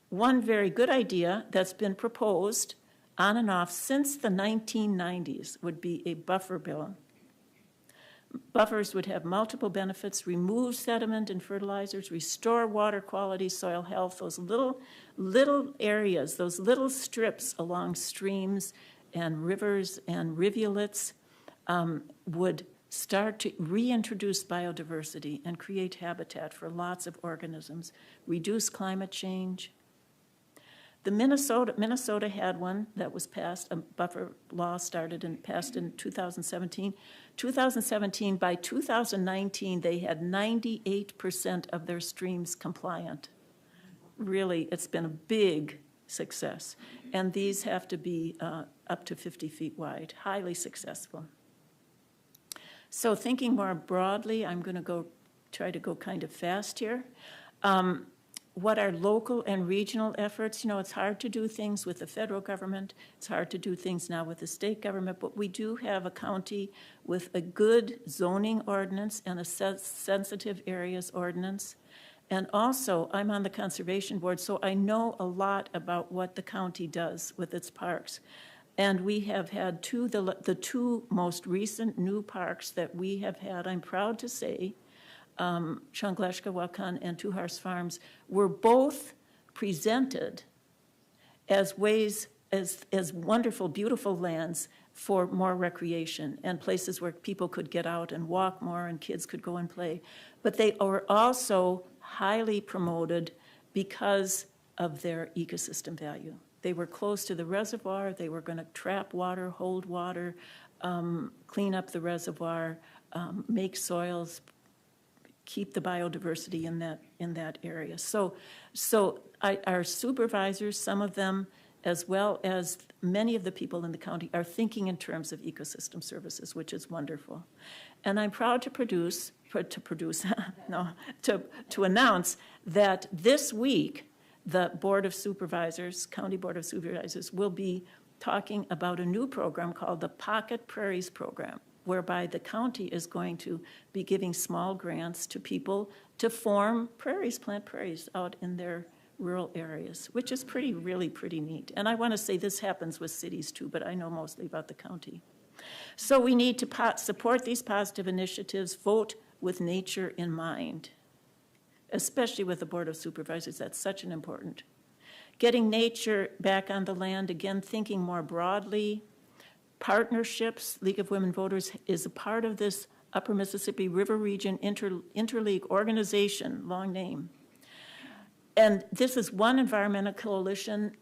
Speaker 3: One very good idea that's been proposed on and off since the 1990s would be a buffer bill. Buffers would have multiple benefits: remove sediment and fertilizers, restore water quality, soil health. Those little areas, those little strips along streams and rivers and rivulets would start to reintroduce biodiversity and create habitat for lots of organisms, reduce climate change. The Minnesota had one that was passed, a buffer law started and passed in 2017. 2017, by 2019, they had 98% of their streams compliant. Really, it's been a big success. And these have to be up to 50 feet wide, highly successful. So thinking more broadly, I'm going to try to go kind of fast here. What are local and regional efforts? You know, it's hard to do things with the federal government. It's hard to do things now with the state government, but we do have a county with a good zoning ordinance and a sensitive areas ordinance. And also, I'm on the conservation board, so I know a lot about what the county does with its parks. And we have had the two most recent new parks that we have had, I'm proud to say, Changleshka Wakan and Two Horse Farms, were both presented as ways, as wonderful, beautiful lands for more recreation and places where people could get out and walk more and kids could go and play. But they were also highly promoted because of their ecosystem value. They were close to the reservoir. They were going to trap water, hold water, clean up the reservoir, make soils, keep the biodiversity in that area. So our supervisors, some of them, as well as many of the people in the county, are thinking in terms of ecosystem services, which is wonderful. And I'm proud to announce that this week, the Board of Supervisors, County Board of Supervisors, will be talking about a new program called the Pocket Prairies Program, whereby the county is going to be giving small grants to people to form prairies, plant prairies out in their rural areas, which is really pretty neat. And I want to say this happens with cities too, but I know mostly about the county. So we need to support these positive initiatives, vote with nature in mind, especially with the Board of Supervisors. That's such an important. Getting nature back on the land, again, thinking more broadly. Partnerships, League of Women Voters is a part of this Upper Mississippi River Region Interleague organization, long name. And this is one environmental coalition.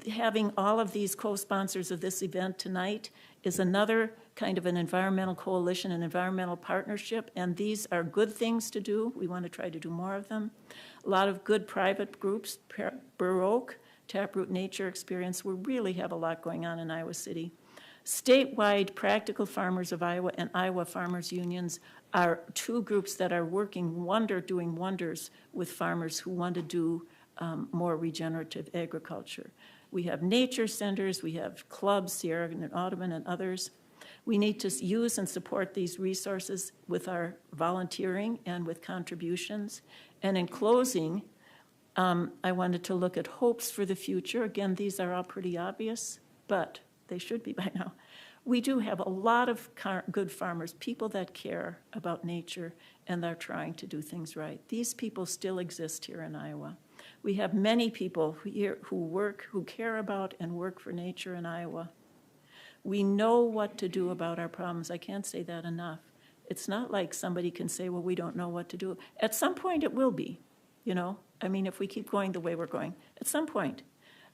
Speaker 3: Having all of these co-sponsors of this event tonight is another kind of an environmental coalition, an environmental partnership, and these are good things to do. We want to try to do more of them. A lot of good private groups, Baroque, Taproot Nature Experience. We really have a lot going on in Iowa City. Statewide, Practical Farmers of Iowa and Iowa Farmers Unions are two groups that are doing wonders with farmers who want to do more regenerative agriculture. We have nature centers, we have clubs, Sierra and Audubon and others. We need to use and support these resources with our volunteering and with contributions. And in closing, I wanted to look at hopes for the future. Again, these are all pretty obvious, but they should be by now. We do have a lot of good farmers, people that care about nature and are trying to do things right. These people still exist here in Iowa. We have many people here who care about and work for nature in Iowa. We know what to do about our problems. I can't say that enough. It's not like somebody can say, well, we don't know what to do. At some point it will be, you know. I mean, if we keep going the way we're going, at some point.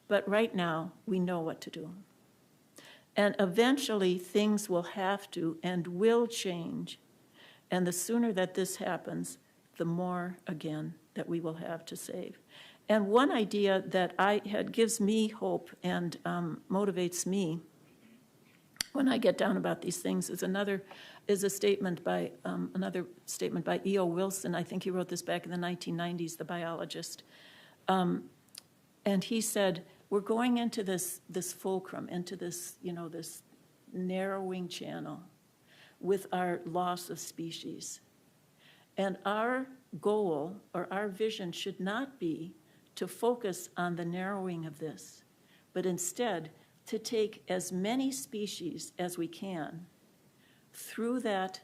Speaker 3: But right now, we know what to do. And eventually, things will have to and will change. And the sooner that this happens, the more, again, that we will have to save. And one idea that gives me hope and motivates me when I get down about these things is a statement by another statement by E.O. Wilson. I think he wrote this back in the 1990s, the biologist. And he said, we're going into this fulcrum, into this, this narrowing channel with our loss of species. And our goal or our vision should not be to focus on the narrowing of this, but instead to take as many species as we can through that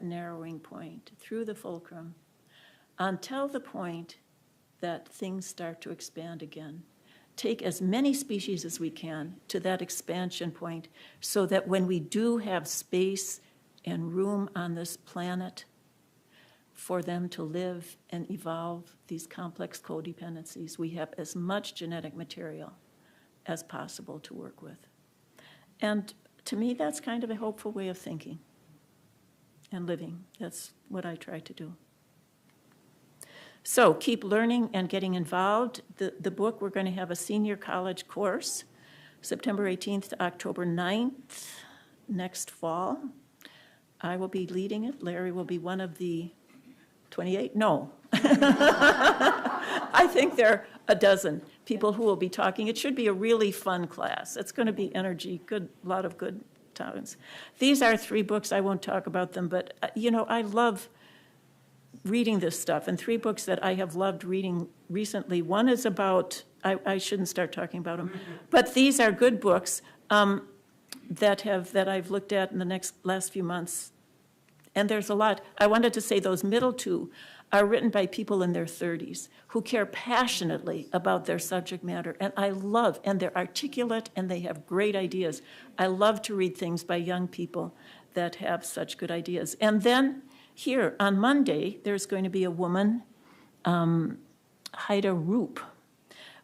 Speaker 3: narrowing point, through the fulcrum, until the point that things start to expand again. Take as many species as we can to that expansion point so that when we do have space and room on this planet for them to live and evolve these complex codependencies, we have as much genetic material as possible to work with. And to me, that's kind of a hopeful way of thinking and living. That's what I try to do. So keep learning and getting involved. The book, we're going to have a senior college course, September 18th to October 9th, next fall. I will be leading it. Larry will be one of the 28? No. I think there are a dozen people who will be talking. It should be a really fun class. It's going to be energy, a lot of good times. These are 3 books. I won't talk about them, but, I love reading this stuff, and 3 books that I have loved reading recently. One is about, I shouldn't start talking about them, but these are good books that I've looked at in the last few months. And there's a lot. I wanted to say those middle 2 are written by people in their 30s who care passionately about their subject matter. And and they're articulate and they have great ideas. I love to read things by young people that have such good ideas. And then here on Monday, there's going to be a woman, Haida Roop,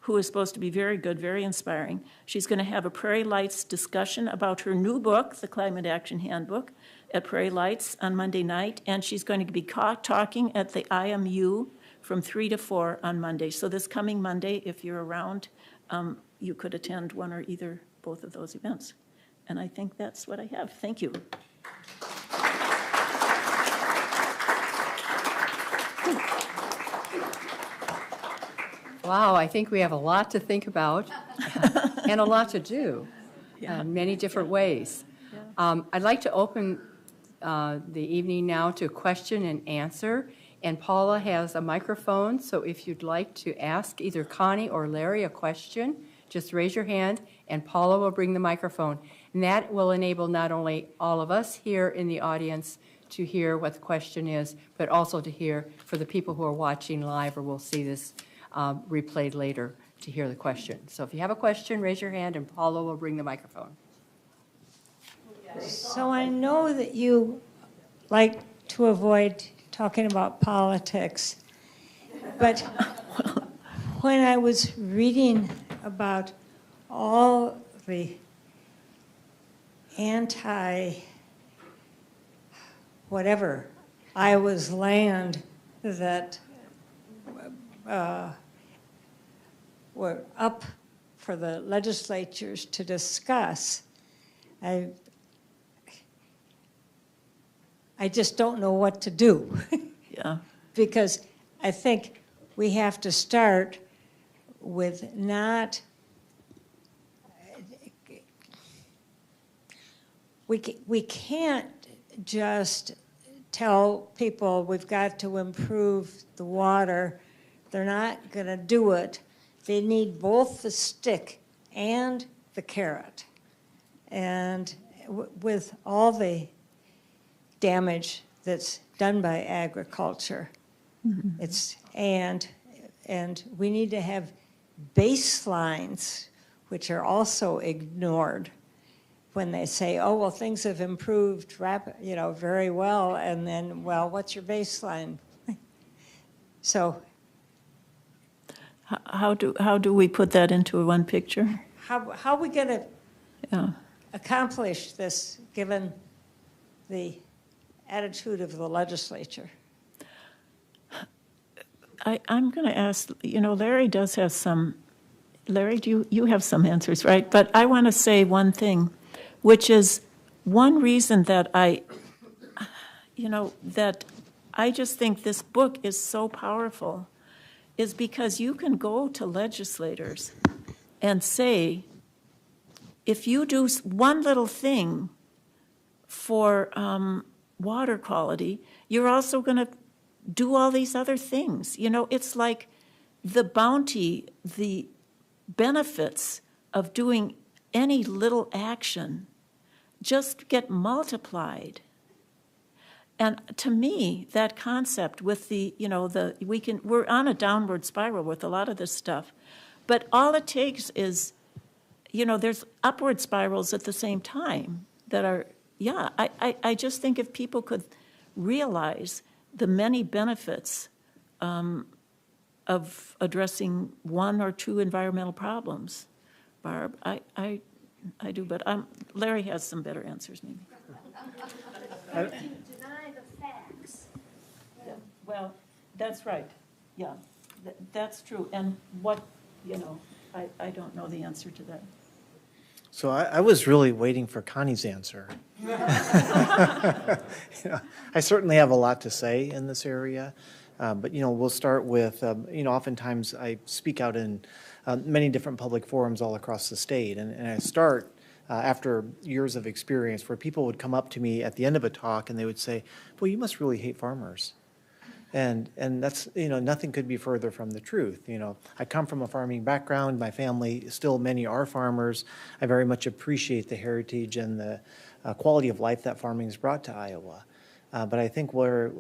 Speaker 3: who is supposed to be very good, very inspiring. She's going to have a Prairie Lights discussion about her new book, the Climate Action Handbook, at Prairie Lights on Monday night, and she's going to be talking at the IMU from 3 to 4 on Monday. So this coming Monday, if you're around, you could attend one or both of those events. And I think that's what I have. Thank you.
Speaker 1: Wow, I think we have a lot to think about and a lot to do in many different ways. I'd like to open the evening now to question and answer. And Paula has a microphone, so if you'd like to ask either Connie or Larry a question, just raise your hand and Paula will bring the microphone. And that will enable not only all of us here in the audience to hear what the question is, but also to hear for the people who are watching live or will see this replayed later to hear the question. So if you have a question, raise your hand and Paula will bring the microphone.
Speaker 4: So I know that you like to avoid talking about politics, but when I was reading about all the anti-whatever Iowa's land that were up for the legislatures to discuss, I just don't know what to do.
Speaker 3: Yeah.
Speaker 4: Because I think we have to start with we can't just tell people we've got to improve the water. They're not going to do it. They need both the stick and the carrot. And with all the damage that's done by agriculture, and we need to have baselines, which are also ignored when they say, oh, well, things have improved very well, and then, well, what's your baseline? So
Speaker 3: how do we put that into one picture?
Speaker 4: how are we going to accomplish this given the attitude of the legislature?
Speaker 3: I'm going to ask, Larry does have some, Larry, you have some answers, right? But I want to say one thing. which is one reason that that I just think this book is so powerful, is because you can go to legislators and say, if you do one little thing for water quality, you're also going to do all these other things. It's like the bounty, the benefits of doing any little action just get multiplied. And to me, that concept with we're on a downward spiral with a lot of this stuff, but all it takes is, there's upward spirals at the same time that are, I just think if people could realize the many benefits of addressing one or two environmental problems, Barb, I do, but Larry has some better answers maybe.
Speaker 5: Deny the facts.
Speaker 3: Well, that's right, yeah, that's true, and what, I don't know the answer to that.
Speaker 2: So I was really waiting for Connie's answer. I certainly have a lot to say in this area, but we'll start with oftentimes I speak out in many different public forums all across the state, and I start after years of experience where people would come up to me at the end of a talk and they would say, "Well, you must really hate farmers." And that's, nothing could be further from the truth. I come from a farming background. My family, still many are farmers. I very much appreciate the heritage and the quality of life that farming has brought to Iowa. But I think where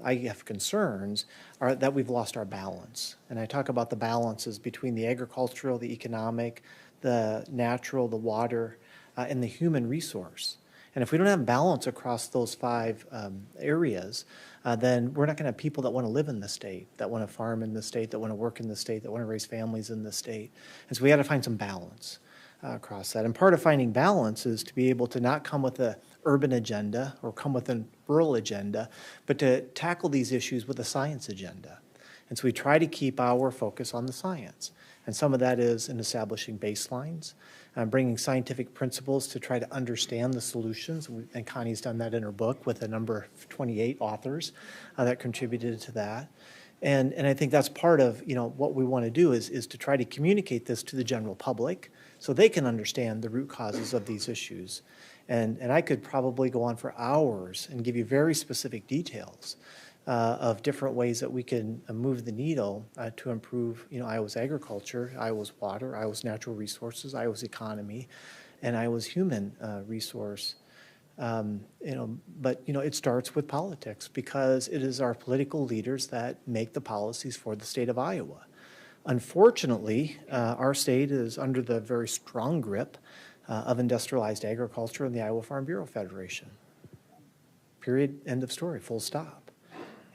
Speaker 2: I have concerns are that we've lost our balance. And I talk about the balances between the agricultural, the economic, the natural, the water, and the human resource. And if we don't have balance across those five areas, then we're not going to have people that want to live in the state, that want to farm in the state, that want to work in the state, that want to raise families in the state. And so we got to find some balance across that. And part of finding balance is to be able to not come with an urban agenda or come with a rural agenda, but to tackle these issues with a science agenda. And so we try to keep our focus on the science. And some of that is in establishing baselines, bringing scientific principles to try to understand the solutions. And Connie's done that in her book with a number of 28 authors that contributed to that. And I think that's part of what we want to do is to try to communicate this to the general public so they can understand the root causes of these issues. And I could probably go on for hours and give you very specific details of different ways that we can move the needle to improve, Iowa's agriculture, Iowa's water, Iowa's natural resources, Iowa's economy, and Iowa's human resource. But it starts with politics because it is our political leaders that make the policies for the state of Iowa. Unfortunately, our state is under the very strong grip of industrialized agriculture and the Iowa Farm Bureau Federation. Period, end of story, full stop.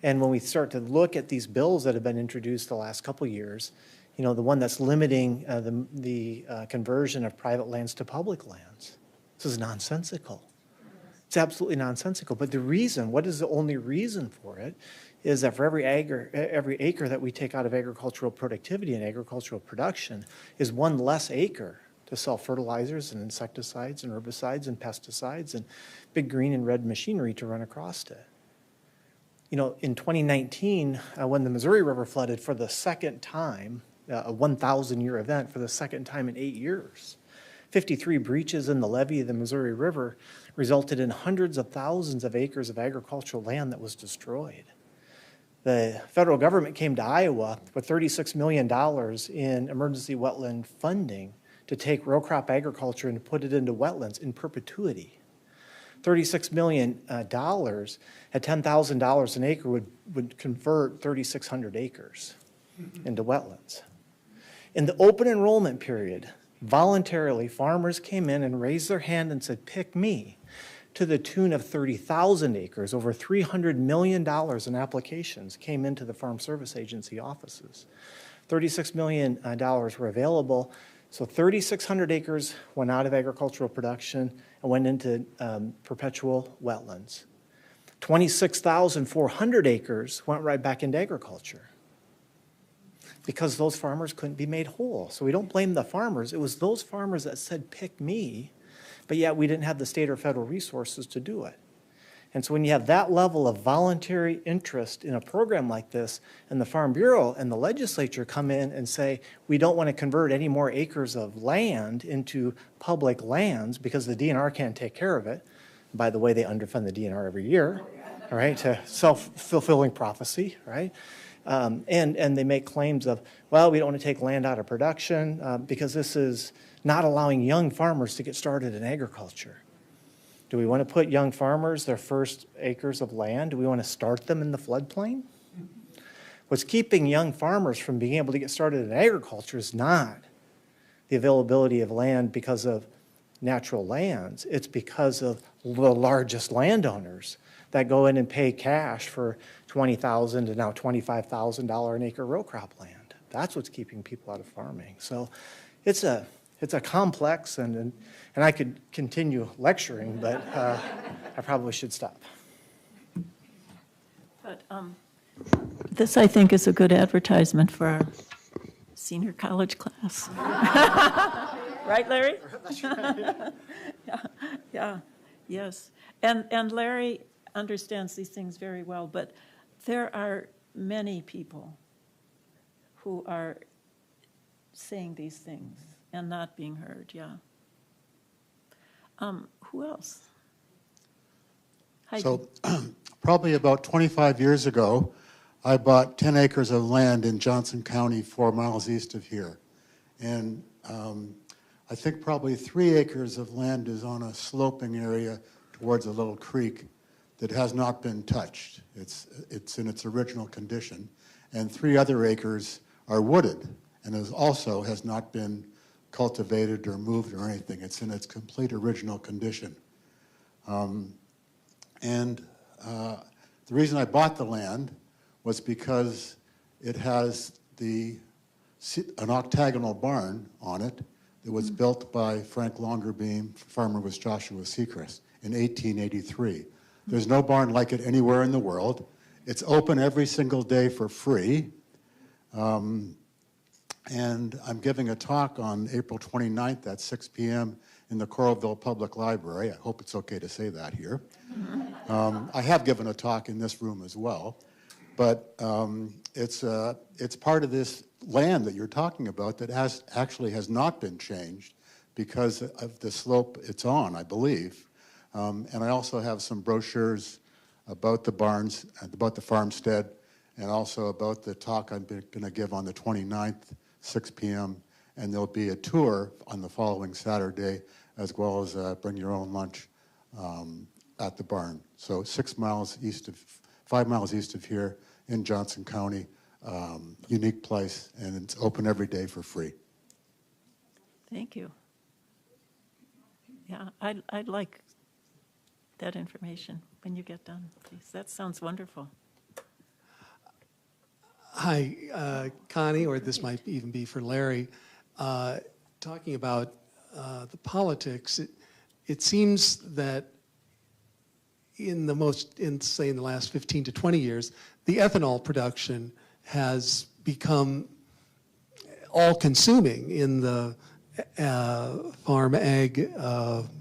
Speaker 2: And when we start to look at these bills that have been introduced the last couple of years, the one that's limiting the conversion of private lands to public lands, this is nonsensical. It's absolutely nonsensical. But the reason, what is the only reason for it, is that for every acre that we take out of agricultural productivity and agricultural production is one less acre to sell fertilizers and insecticides and herbicides and pesticides and big green and red machinery to run across it. In 2019, when the Missouri River flooded for the second time, a 1,000-year event for the second time in 8 years, 53 breaches in the levee of the Missouri River resulted in hundreds of thousands of acres of agricultural land that was destroyed. The federal government came to Iowa with $36 million in emergency wetland funding to take row crop agriculture and put it into wetlands in perpetuity. $36 million at $10,000 an acre would convert 3,600 acres into wetlands. In the open enrollment period, voluntarily, farmers came in and raised their hand and said, "Pick me," to the tune of 30,000 acres. Over $300 million in applications came into the Farm Service Agency offices. $36 million were available. So 3,600 acres went out of agricultural production and went into perpetual wetlands. 26,400 acres went right back into agriculture because those farmers couldn't be made whole. So we don't blame the farmers. It was those farmers that said, "Pick me," but yet we didn't have the state or federal resources to do it. And so when you have that level of voluntary interest in a program like this, and the Farm Bureau and the legislature come in and say, we don't want to convert any more acres of land into public lands because the DNR can't take care of it. By the way, they underfund the DNR every year, all right, to self-fulfilling prophecy, right? And they make claims of, well, we don't want to take land out of production because this is not allowing young farmers to get started in agriculture. Do we want to put young farmers, their first acres of land, do we want to start them in the floodplain? What's keeping young farmers from being able to get started in agriculture is not the availability of land because of natural lands. It's because of the largest landowners that go in and pay cash for $20,000 to now $25,000 an acre row crop land. That's what's keeping people out of farming. So it's a complex, and I could continue lecturing, but I probably should stop.
Speaker 3: But this, I think, is a good advertisement for our senior college class. Right, Larry? Yeah, yes. And Larry understands these things very well, but there are many people who are saying these things and not being heard, yeah. Who else? Heidi.
Speaker 6: So probably about 25 years ago, I bought 10 acres of land in Johnson County, 4 miles east of here. And I think probably 3 acres of land is on a sloping area towards a little creek that has not been touched. It's in its original condition. And 3 other acres are wooded and also has not been cultivated or moved or anything. It's in its complete original condition. The reason I bought the land was because it has an octagonal barn on it that was built by Frank Longerbeam. Farmer was Joshua Sechrist in 1883. There's no barn like it anywhere in the world. It's open every single day for free. And I'm giving a talk on April 29th at 6 p.m. in the Coralville Public Library. I hope it's okay to say that here. I have given a talk in this room as well, but it's part of this land that you're talking about that actually has not been changed because of the slope it's on, I believe. And I also have some brochures about the barns, about the farmstead, and also about the talk I'm going to give on the 29th, 6 p.m., and there'll be a tour on the following Saturday, as well as bring your own lunch at the barn. So 5 miles east of here in Johnson County, unique place, and it's open every day for free.
Speaker 3: Thank you. Yeah, I'd like that information when you get done, please. That sounds wonderful.
Speaker 7: Hi, Connie, or this might even be for Larry. Talking about the politics, it seems that in the last 15 to 20 years, the ethanol production has become all-consuming in the farm ag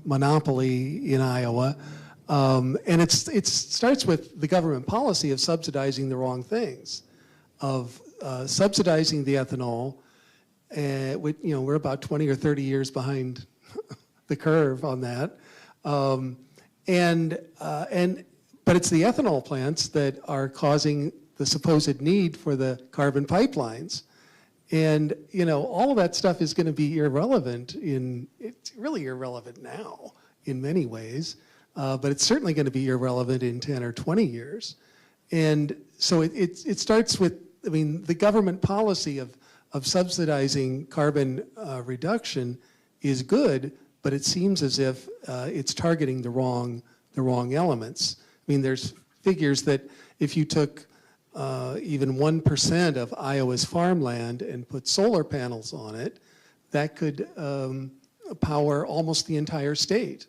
Speaker 7: monopoly in Iowa. And it starts with the government policy of subsidizing the wrong things, of subsidizing the ethanol. We're about 20 or 30 years behind the curve on that. But it's the ethanol plants that are causing the supposed need for the carbon pipelines. And, all of that stuff is going to be irrelevant it's really irrelevant now in many ways, but it's certainly going to be irrelevant in 10 or 20 years. And so it starts with, the government policy of subsidizing carbon reduction is good, but it seems as if it's targeting the wrong elements. There's figures that if you took even 1% of Iowa's farmland and put solar panels on it, that could power almost the entire state.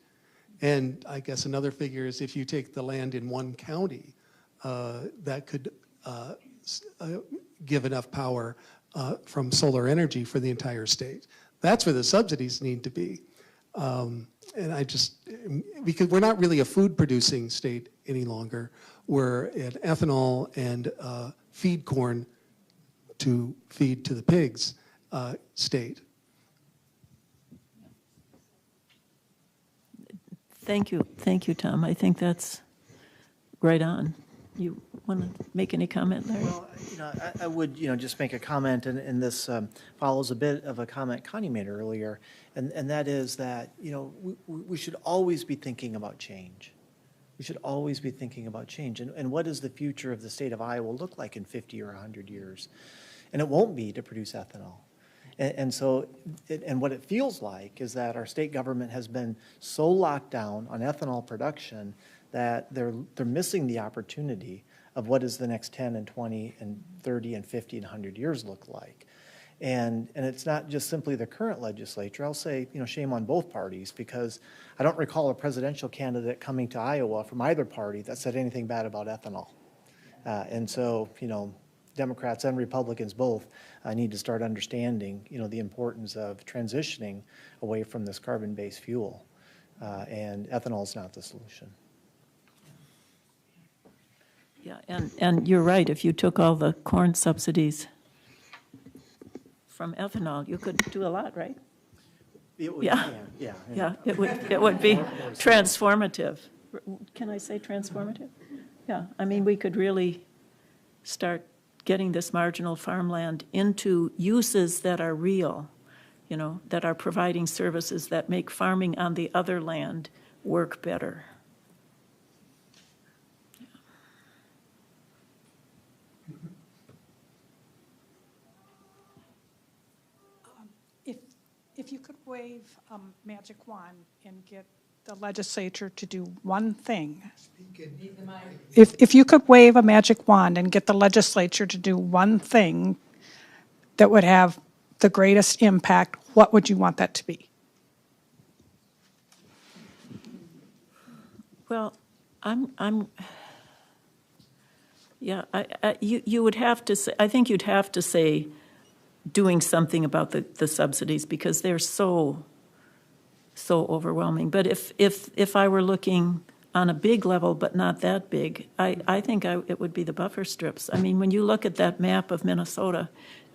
Speaker 7: And I guess another figure is if you take the land in one county, that could give enough power from solar energy for the entire state. That's where the subsidies need to be. And because we're not really a food producing state any longer, we're an ethanol and feed corn to feed to the pigs state.
Speaker 3: Thank you, Tom. I think that's right on. You want to make any comment, Larry?
Speaker 2: Well, I would, just make a comment, and this follows a bit of a comment Connie made earlier, and that is that, we should always be thinking about change. We should always be thinking about change. And what does the future of the state of Iowa look like in 50 or 100 years? And it won't be to produce ethanol. And so, what it feels like is that our state government has been so locked down on ethanol production that they're missing the opportunity of what does the next 10 and 20 and 30 and 50 and 100 years look like. And it's not just simply the current legislature. I'll say, shame on both parties, because I don't recall a presidential candidate coming to Iowa from either party that said anything bad about ethanol. And so, Democrats and Republicans both need to start understanding, the importance of transitioning away from this carbon-based fuel. And ethanol is not the solution.
Speaker 3: Yeah, and you're right. If you took all the corn subsidies from ethanol, you could do a lot, right? Yeah, it would be transformative. Can I say transformative? Yeah, I mean, we could really start getting this marginal farmland into uses that are real, that are providing services that make farming on the other land work better.
Speaker 8: If you could wave a magic wand and get the legislature to do one thing. If you could wave a magic wand and get the legislature to do one thing that would have the greatest impact, what would you want that to be?
Speaker 3: Well, you would have to say, I think you'd have to say doing something about the subsidies, because they're so overwhelming. But if I were looking on a big level, but not that big, I think it would be the buffer strips. I mean, when you look at that map of Minnesota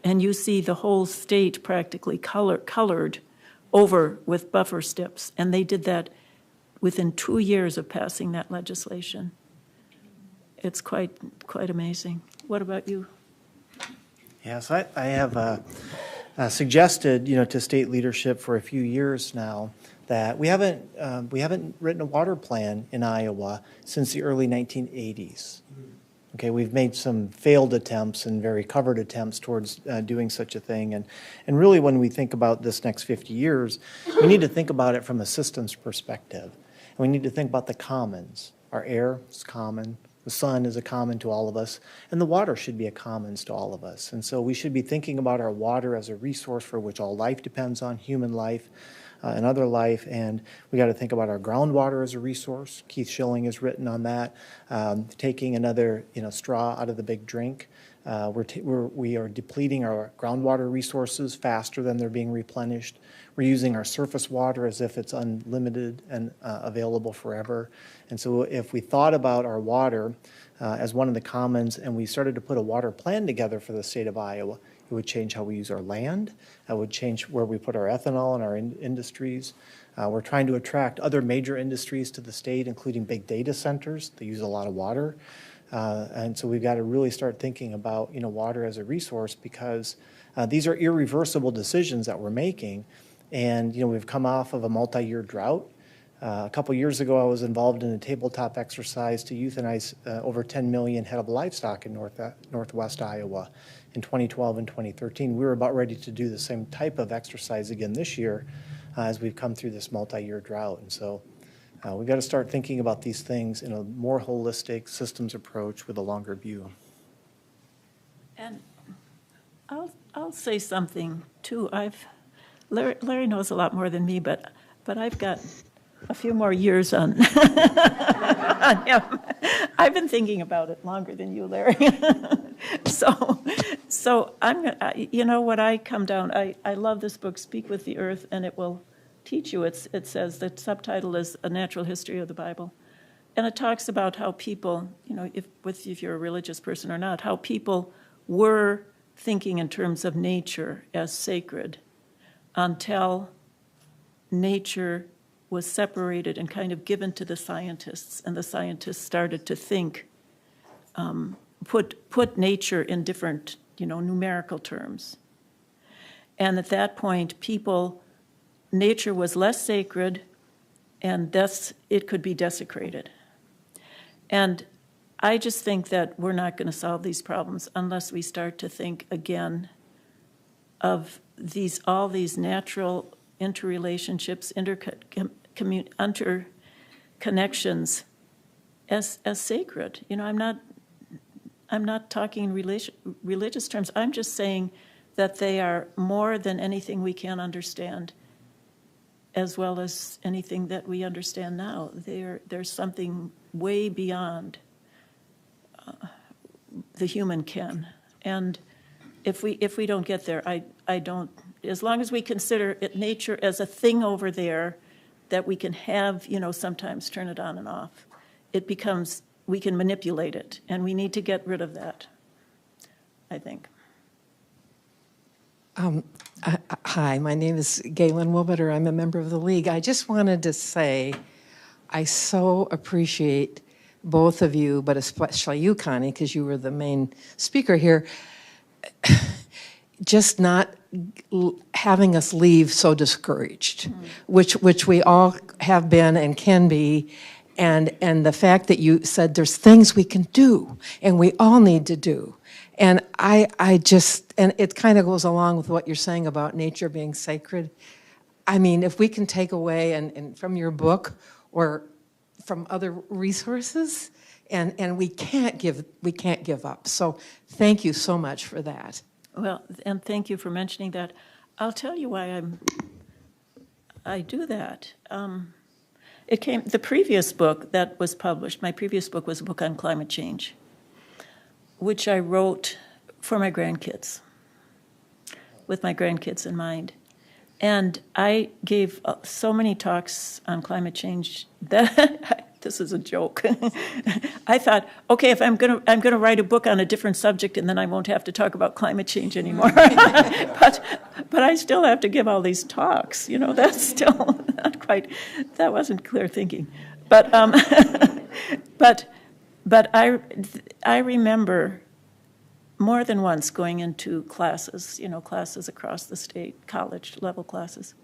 Speaker 3: and you see the whole state practically colored over with buffer strips, and they did that within 2 years of passing that legislation. It's quite amazing. What about you?
Speaker 2: Yes, I have suggested, to state leadership for a few years now that we haven't written a water plan in Iowa since the early 1980s. Okay, we've made some failed attempts and very covered attempts towards doing such a thing. And really, when we think about this next 50 years, we need to think about it from a systems perspective. And we need to think about the commons. Our air is common. The sun is a common to all of us, and the water should be a commons to all of us. And so we should be thinking about our water as a resource for which all life depends on, human life and other life. And we got to think about our groundwater as a resource. Keith Schilling has written on that. Taking another straw out of the big drink. We are depleting our groundwater resources faster than they're being replenished. We're using our surface water as if it's unlimited and available forever. And so if we thought about our water as one of the commons and we started to put a water plan together for the state of Iowa, it would change how we use our land. It would change where we put our ethanol and our industries. We're trying to attract other major industries to the state, including big data centers. They use a lot of water. And so we've got to really start thinking about water as a resource, because these are irreversible decisions that we're making. And we've come off of a multi-year drought. A couple years ago, I was involved in a tabletop exercise to euthanize over 10 million head of livestock in northwest Iowa in 2012 and 2013. We were about ready to do the same type of exercise again this year as we've come through this multi-year drought. And so we've got to start thinking about these things in a more holistic systems approach with a longer view.
Speaker 3: And I'll say something too. Larry knows a lot more than me, but I've got a few more years on him. I've been thinking about it longer than you, Larry. So I'm, what I come down, I love this book, Speak with the Earth, and it will teach you, it says, the subtitle is A Natural History of the Bible. And it talks about how people, if you're a religious person or not, how people were thinking in terms of nature as sacred until nature was separated and kind of given to the scientists, and the scientists started to think, put nature in different, numerical terms. And at that point, nature was less sacred, and thus it could be desecrated. And I just think that we're not going to solve these problems unless we start to think again of all these natural interrelationships, interconnections as sacred. I'm not talking in religious terms. I'm just saying that they are more than anything we can understand, as well as anything that we understand now. There's something way beyond the human ken. And if we don't get there, I don't, as long as we consider nature as a thing over there that we can have, sometimes turn it on and off, it becomes, we can manipulate it, and we need to get rid of that, I think.
Speaker 9: Hi, my name is Galen Wilbetter. I'm a member of the League. I just wanted to say I so appreciate both of you, but especially you, Connie, because you were the main speaker here, just not having us leave so discouraged, which we all have been and can be, and the fact that you said there's things we can do and we all need to do. And I just, and it kind of goes along with what you're saying about nature being sacred. I mean, if we can take away and from your book or from other resources, and we can't give up. So thank you so much for that.
Speaker 3: Well, and thank you for mentioning that. I'll tell you why I do that. The previous book that was published, my previous book was a book on climate change, which I wrote for my grandkids, with my grandkids in mind. And I gave so many talks on climate change that this is a joke. I thought, okay, if I'm gonna write a book on a different subject, and then I won't have to talk about climate change anymore. but I still have to give all these talks. That's still not quite. That wasn't clear thinking. But I remember more than once going into classes, classes across the state, college level classes.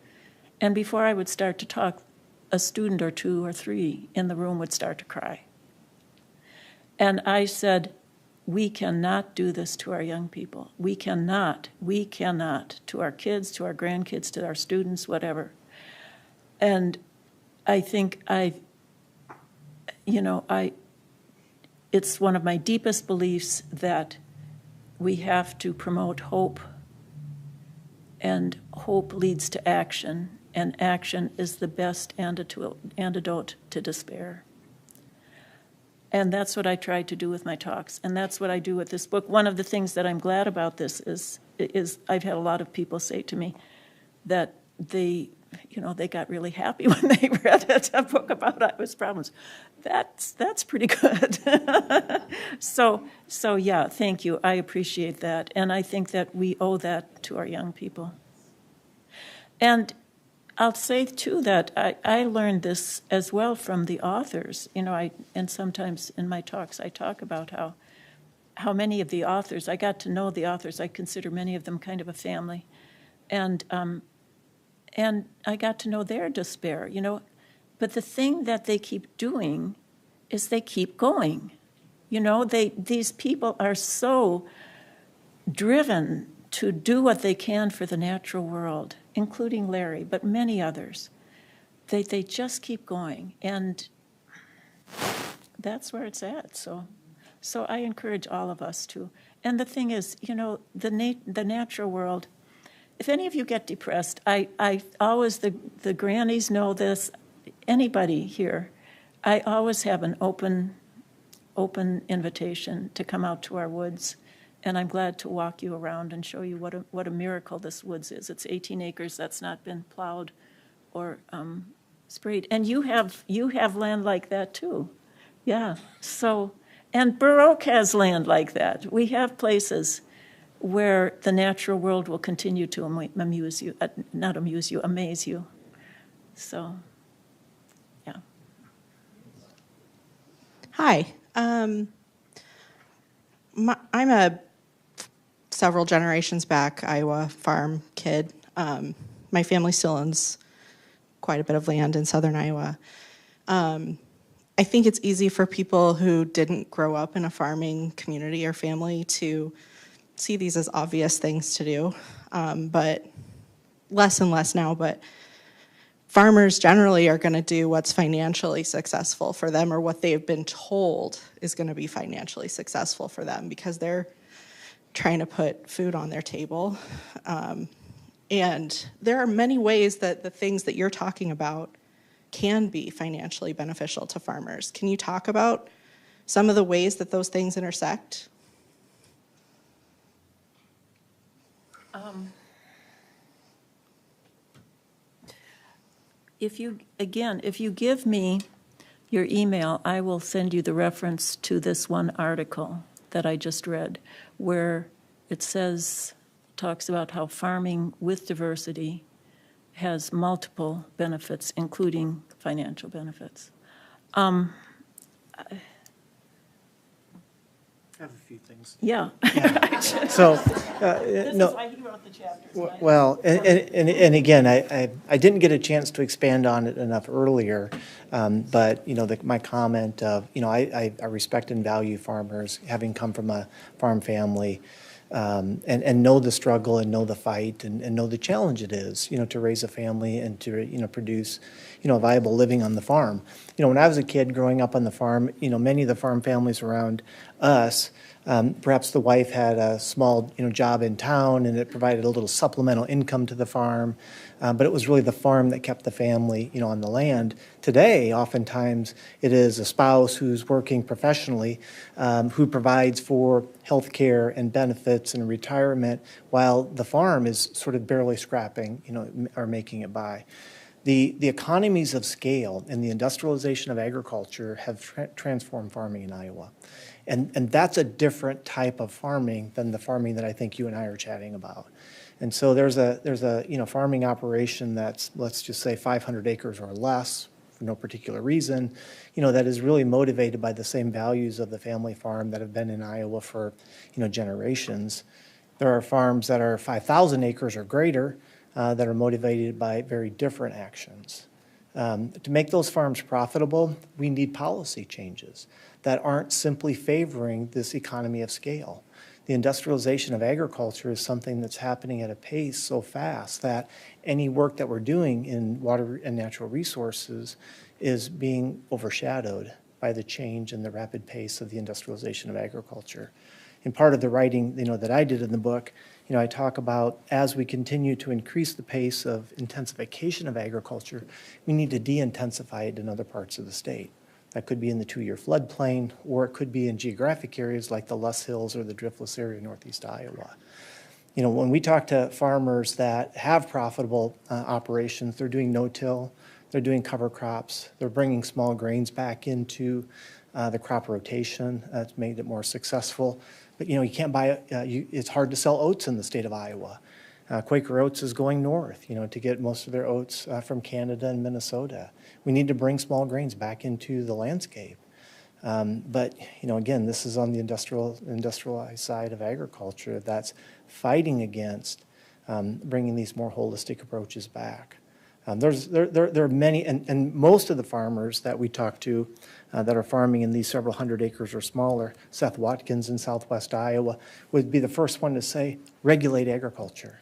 Speaker 3: And before I would start to talk, a student or two or three in the room would start to cry. And I said, we cannot do this to our young people. We cannot, to our kids, to our grandkids, to our students, whatever. And I think it's one of my deepest beliefs that we have to promote hope, and hope leads to action, and action is the best antidote to despair. And that's what I try to do with my talks, and that's what I do with this book. One of the things that I'm glad about this is I've had a lot of people say to me that they got really happy when they read it, a book about Iowa's problems. That's pretty good. So yeah, thank you. I appreciate that, and I think that we owe that to our young people. And I'll say too that I learned this as well from the authors. And sometimes in my talks I talk about how many of the authors, I got to know the authors. I consider many of them kind of a family, and I got to know their despair. But the thing that they keep doing is they keep going. These people are so driven to do what they can for the natural world, including Larry, but many others. They just keep going, and that's where it's at. So I encourage all of us to. And the thing is, the natural world. If any of you get depressed, I always, the grannies know this, anybody here, I always have an open invitation to come out to our woods, and I'm glad to walk you around and show you what a miracle this woods is. It's 18 acres that's not been plowed or sprayed. And you have land like that too. Yeah, so, and Burr Oak has land like that. We have places where the natural world will continue to amaze you. So, yeah.
Speaker 10: Hi. I'm a several generations back Iowa farm kid. My family still owns quite a bit of land in southern Iowa. I think it's easy for people who didn't grow up in a farming community or family to see these as obvious things to do, but less and less now. But farmers generally are going to do what's financially successful for them, or what they've been told is going to be financially successful for them, because they're trying to put food on their table. And there are many ways that the things that you're talking about can be financially beneficial to farmers. Can you talk about some of the ways that those things intersect?
Speaker 3: If you give me your email, I will send you the reference to this one article that I just read, where it talks about how farming with diversity has multiple benefits, including financial benefits.
Speaker 2: I have a few things.
Speaker 3: Yeah.
Speaker 2: So,
Speaker 3: This
Speaker 2: no.
Speaker 3: is why he wrote the chapters.
Speaker 2: Well, and again, I didn't get a chance to expand on it enough earlier, but, my comment of, I respect and value farmers, having come from a farm family, and know the struggle and know the fight and know the challenge it is, to raise a family and to, produce, a viable living on the farm. When I was a kid growing up on the farm, many of the farm families around us, perhaps the wife had a small, job in town, and it provided a little supplemental income to the farm. But it was really the farm that kept the family, on the land. Today, oftentimes, it is a spouse who's working professionally, who provides for health care and benefits and retirement, while the farm is sort of barely scrapping, or making it by. The economies of scale and the industrialization of agriculture have transformed farming in Iowa. And that's a different type of farming than the farming that I think you and I are chatting about. And so there's a farming operation that's, let's just say, 500 acres or less for no particular reason, that is really motivated by the same values of the family farm that have been in Iowa for, generations. There are farms that are 5,000 acres or greater that are motivated by very different actions. To make those farms profitable, we need policy changes that aren't simply favoring this economy of scale. The industrialization of agriculture is something that's happening at a pace so fast that any work that we're doing in water and natural resources is being overshadowed by the change and the rapid pace of the industrialization of agriculture. In part of the writing, that I did in the book, I talk about, as we continue to increase the pace of intensification of agriculture, we need to de-intensify it in other parts of the state. That could be in the two-year floodplain, or it could be in geographic areas like the Luss Hills or the Driftless area in northeast Iowa. When we talk to farmers that have profitable operations, they're doing no-till, they're doing cover crops, they're bringing small grains back into the crop rotation. That's made it more successful. But, you can't buy, it's hard to sell oats in the state of Iowa. Quaker Oats is going north, to get most of their oats from Canada and Minnesota. We need to bring small grains back into the landscape. But, again, this is on the industrialized side of agriculture that's fighting against bringing these more holistic approaches back. There are many, and most of the farmers that we talk to that are farming in these several hundred acres or smaller, Seth Watkins in southwest Iowa, would be the first one to say, regulate agriculture.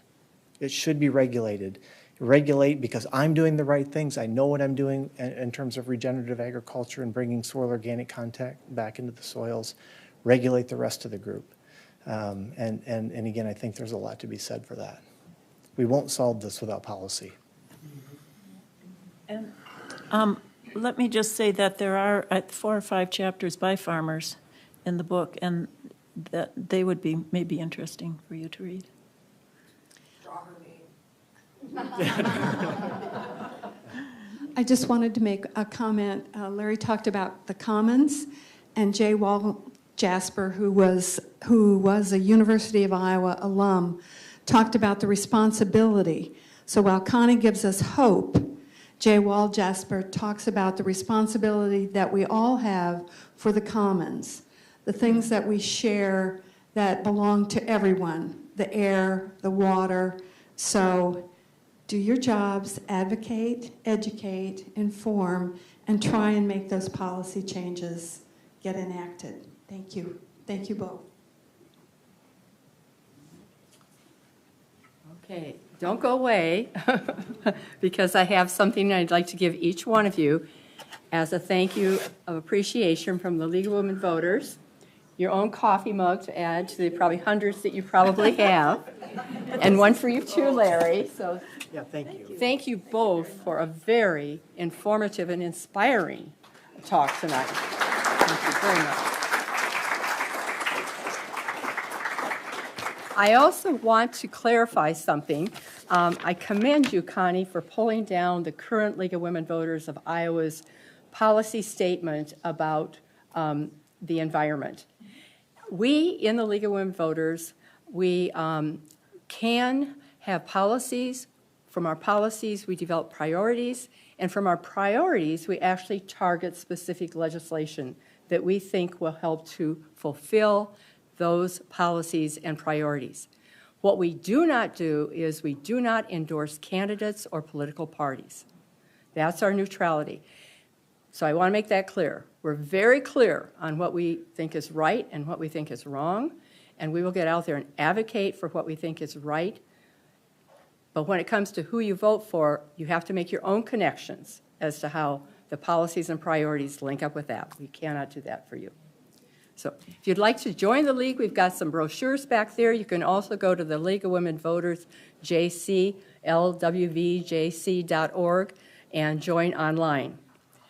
Speaker 2: It should be regulated. Regulate because I'm doing the right things. I know what I'm doing in terms of regenerative agriculture and bringing soil organic content back into the soils. Regulate the rest of the group. And again, I think there's a lot to be said for that. We won't solve this without policy.
Speaker 3: And let me just say that there are 4 or 5 chapters by farmers in the book, and that they would be maybe interesting for you to read.
Speaker 11: I just wanted to make a comment. Larry talked about the commons, and J. Wall Jasper, who was a University of Iowa alum, talked about the responsibility. So while Connie gives us hope, J. Wall Jasper talks about the responsibility that we all have for the commons, the things that we share that belong to everyone, the air, the water. So do your jobs, advocate, educate, inform, and try and make those policy changes get enacted. Thank you. Thank you both.
Speaker 1: Okay, don't go away, because I have something I'd like to give each one of you as a thank you of appreciation from the League of Women Voters. Your own coffee mug to add to the probably hundreds that you probably have, and one for you too, Larry. So
Speaker 2: Yeah, thank you.
Speaker 1: thank you both for a very informative and inspiring talk tonight. Thank you very much. I also want to clarify something. I commend you, Connie, for pulling down the current League of Women Voters of Iowa's policy statement about the environment. We, in the League of Women Voters, we can have policies. From our policies, we develop priorities, and from our priorities, we actually target specific legislation that we think will help to fulfill those policies and priorities. What we do not do is we do not endorse candidates or political parties. That's our neutrality. So I want to make that clear. We're very clear on what we think is right and what we think is wrong, and we will get out there and advocate for what we think is right. But when it comes to who you vote for, you have to make your own connections as to how the policies and priorities link up with that. We cannot do that for you. So if you'd like to join the League, we've got some brochures back there. You can also go to the League of Women Voters, JC, LWVJC.org, and join online.